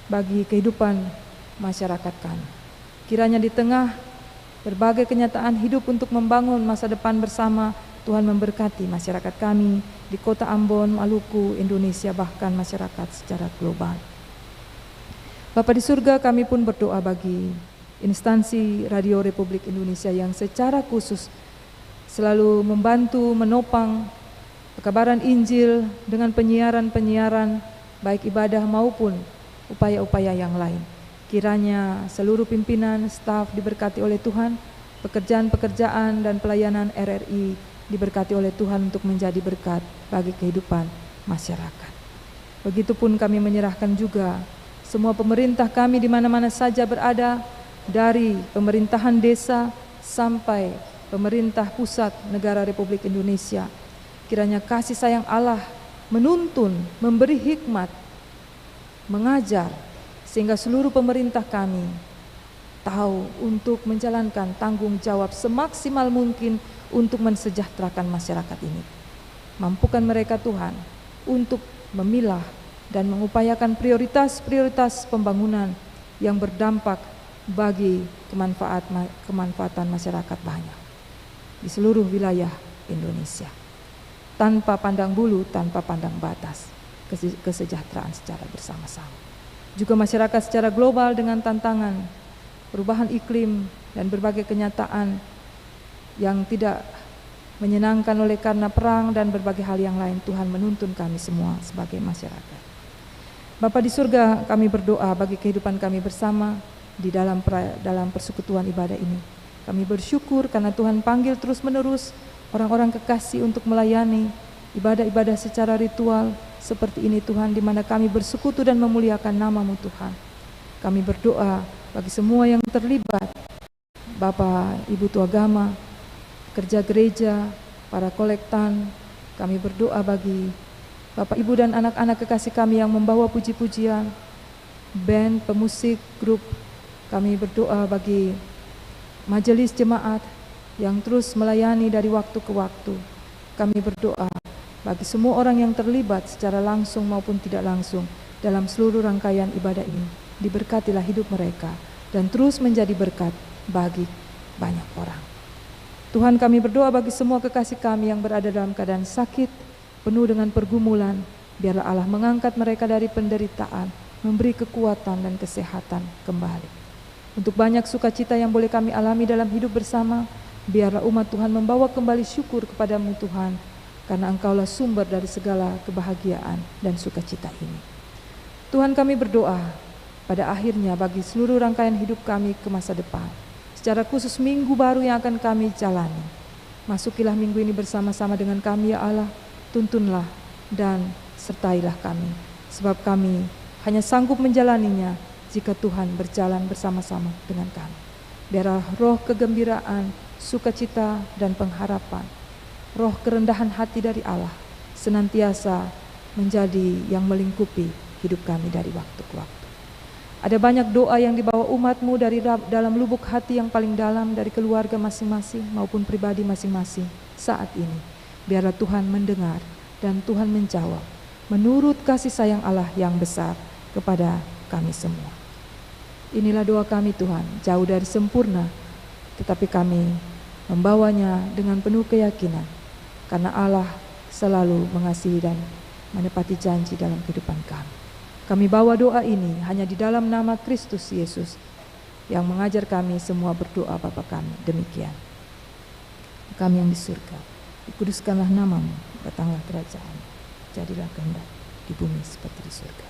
bagi kehidupan masyarakat kami. Kiranya di tengah berbagai kenyataan hidup untuk membangun masa depan bersama, Tuhan memberkati masyarakat kami di kota Ambon, Maluku, Indonesia, bahkan masyarakat secara global. Bapa di surga, kami pun berdoa bagi instansi Radio Republik Indonesia yang secara khusus selalu membantu menopang pekabaran Injil dengan penyiaran-penyiaran baik ibadah maupun upaya-upaya yang lain. Kiranya seluruh pimpinan, staf diberkati oleh Tuhan, pekerjaan-pekerjaan dan pelayanan RRI diberkati oleh Tuhan untuk menjadi berkat bagi kehidupan masyarakat. Begitupun kami menyerahkan juga semua pemerintah kami di mana-mana saja berada, dari pemerintahan desa sampai pemerintah pusat negara Republik Indonesia. Kiranya kasih sayang Allah menuntun, memberi hikmat, mengajar, sehingga seluruh pemerintah kami tahu untuk menjalankan tanggung jawab semaksimal mungkin untuk mensejahterakan masyarakat ini. Mampukan mereka Tuhan untuk memilah dan mengupayakan prioritas-prioritas pembangunan yang berdampak bagi kemanfaatan masyarakat banyak di seluruh wilayah Indonesia. Tanpa pandang bulu, tanpa pandang batas, kesejahteraan secara bersama-sama. Juga masyarakat secara global dengan tantangan perubahan iklim dan berbagai kenyataan yang tidak menyenangkan oleh karena perang dan berbagai hal yang lain. Tuhan menuntun kami semua sebagai masyarakat. Bapa di surga, kami berdoa bagi kehidupan kami bersama di dalam persekutuan ibadah ini. Kami bersyukur karena Tuhan panggil terus-menerus orang-orang kekasih untuk melayani ibadah-ibadah secara ritual seperti ini Tuhan, di mana kami bersekutu dan memuliakan nama-Mu Tuhan. Kami berdoa bagi semua yang terlibat, Bapak, Ibu Tua Agama, kerja gereja, para kolektan. Kami berdoa bagi Bapak, Ibu dan anak-anak kekasih kami yang membawa puji-pujian, band, pemusik, grup. Kami berdoa bagi majelis jemaat yang terus melayani dari waktu ke waktu. Kami berdoa bagi semua orang yang terlibat secara langsung maupun tidak langsung dalam seluruh rangkaian ibadah ini. Diberkatilah hidup mereka dan terus menjadi berkat bagi banyak orang. Tuhan, kami berdoa bagi semua kekasih kami yang berada dalam keadaan sakit, penuh dengan pergumulan. Biarlah Allah mengangkat mereka dari penderitaan, memberi kekuatan dan kesehatan kembali. Untuk banyak sukacita yang boleh kami alami dalam hidup bersama, biarlah umat Tuhan membawa kembali syukur kepada-Mu Tuhan, karena Engkaulah sumber dari segala kebahagiaan dan sukacita ini. Tuhan, kami berdoa pada akhirnya bagi seluruh rangkaian hidup kami ke masa depan, secara khusus minggu baru yang akan kami jalani. Masukilah minggu ini bersama-sama dengan kami ya Allah, tuntunlah dan sertailah kami, sebab kami hanya sanggup menjalaninya jika Tuhan berjalan bersama-sama dengan kami. Biarlah roh kegembiraan, sukacita dan pengharapan, roh kerendahan hati dari Allah senantiasa menjadi yang melingkupi hidup kami dari waktu ke waktu. Ada banyak doa yang dibawa umat-Mu dari dalam lubuk hati yang paling dalam, dari keluarga masing-masing maupun pribadi masing-masing saat ini. Biarlah Tuhan mendengar dan Tuhan menjawab menurut kasih sayang Allah yang besar kepada kami semua. Inilah doa kami Tuhan, jauh dari sempurna, tetapi kami membawanya dengan penuh keyakinan, karena Allah selalu mengasihi dan menepati janji dalam kehidupan kami. Kami bawa doa ini hanya di dalam nama Kristus Yesus yang mengajar kami semua berdoa Bapa kami. Demikian. Kami yang di surga, dikuduskanlah nama-Mu, datanglah kerajaan, jadilah kehendak di bumi seperti di surga.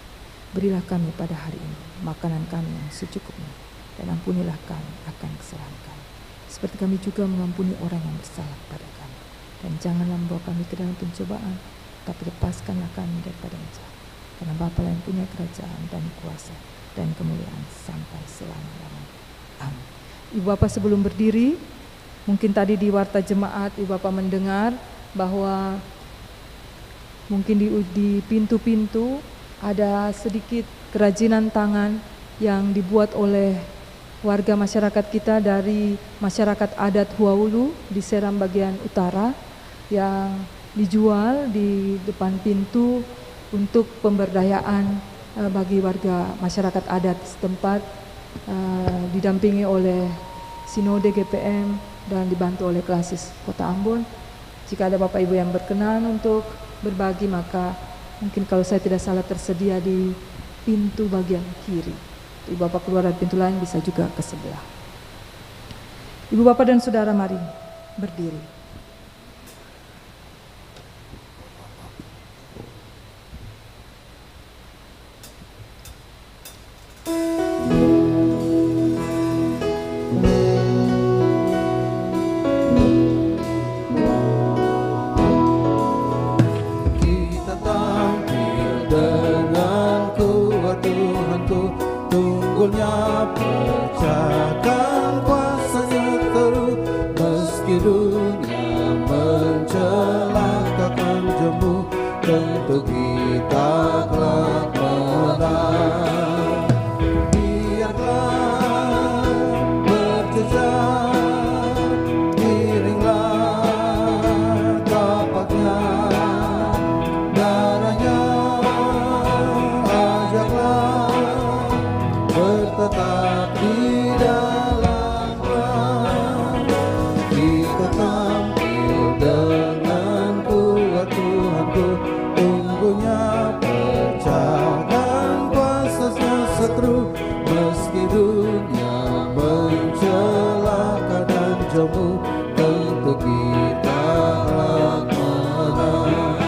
Berilah kami pada hari ini makanan kami yang secukupnya, dan ampunilah kami akan kesalahan kami, seperti kami juga mengampuni orang yang bersalah kepada kami. Dan janganlah membawa kami ke dalam pencobaan, tapi lepaskanlah kami daripada yang jahat. Karena Bapa yang punya kerajaan dan kuasa dan kemuliaan sampai selama-lamanya. Amin. Ibu Bapak sebelum berdiri, mungkin tadi di warta jemaat Ibu Bapak mendengar bahwa mungkin di pintu-pintu ada sedikit kerajinan tangan yang dibuat oleh warga masyarakat kita dari masyarakat adat Huaulu di Seram bagian utara, yang dijual di depan pintu untuk pemberdayaan bagi warga masyarakat adat setempat, didampingi oleh Sinode GPM dan dibantu oleh Klasis Kota Ambon. Jika ada Bapak Ibu yang berkenan untuk berbagi, maka mungkin kalau saya tidak salah tersedia di pintu bagian kiri. Ibu Bapak keluar dari pintu lain bisa juga ke sebelah. Ibu Bapak dan Saudara, mari berdiri. Kita tampil dengan kuat Tuhanku, tunggulnya pecahkan kuasanya terus, meski dunia mencelakakan jemu, tentu kita kelak menang. Biarlah berjejak, iringlah tapaknya, darahnya ajaklah bertetap di dalam perang. Kita tampil dengan kuat Tuhanku, tunggunya pecahkan kuasanya setru, meski dunia mencelaka dan jemu, tentu kita akan menang.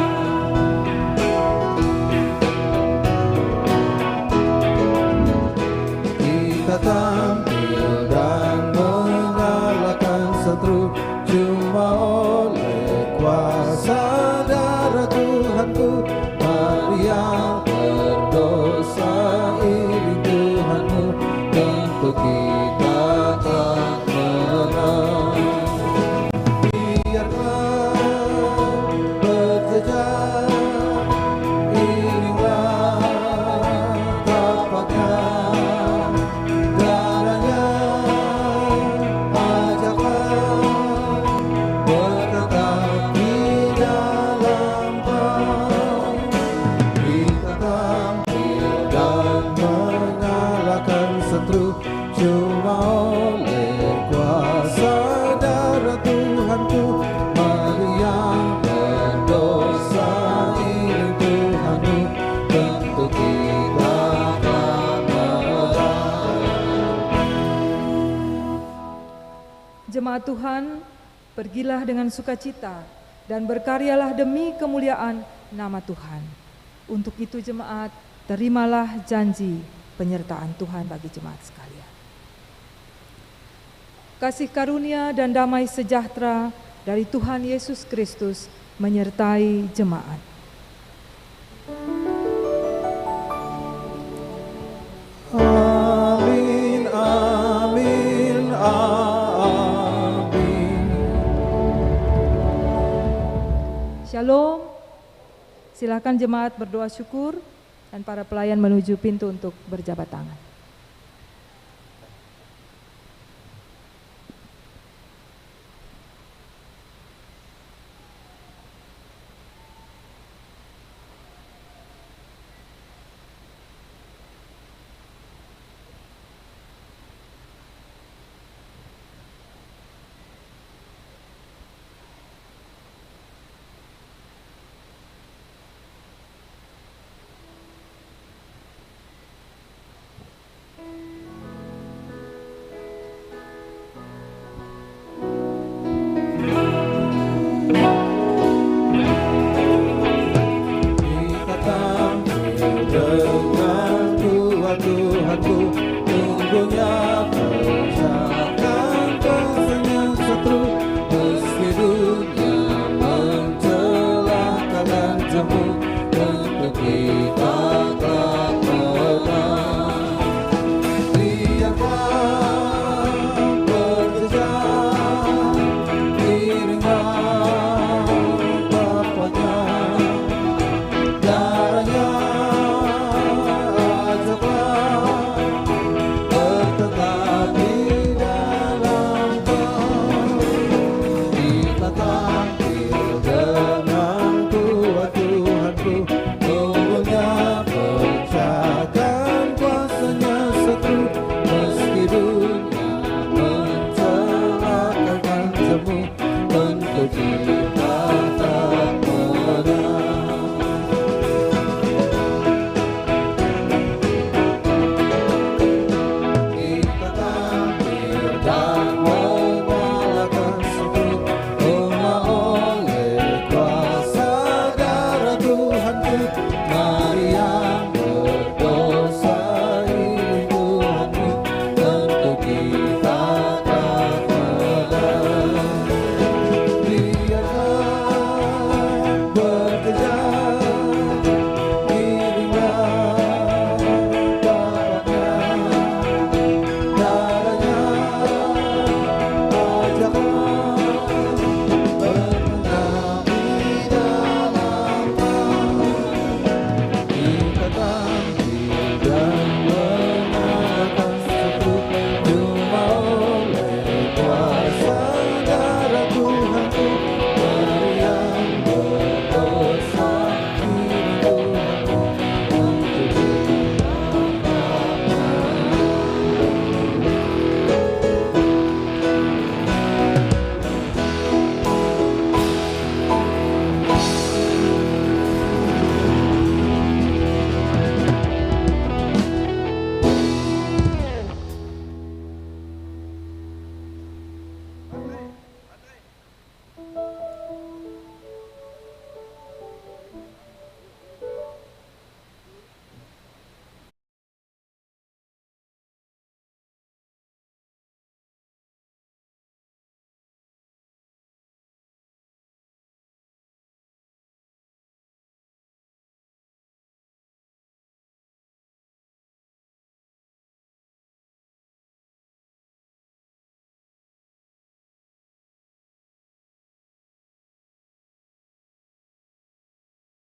Kita tampil dan mengalahkan setru, cuma oleh kuasa darah Tuhanku. Mari yang berdosa iring Tuhanmu, tentu kita akan menang. Biarlah berjejak, iringlah tapaknya, darahnya ajaklah bertetap di dalam perang. Kita tampil dan mengalahkan setru, cuma oleh kuasa darah Tuhanku. Mari yang berdosa iring Tuhanmu, tentu kita akan menang. Jemaat Tuhan, pergilah dengan sukacita dan berkaryalah demi kemuliaan nama Tuhan. Untuk itu jemaat, terimalah janji penyertaan Tuhan bagi jemaat sekalian. Kasih karunia dan damai sejahtera dari Tuhan Yesus Kristus menyertai jemaat. Amin, amin, amin. Shalom. Silakan jemaat berdoa syukur dan para pelayan menuju pintu untuk berjabat tangan.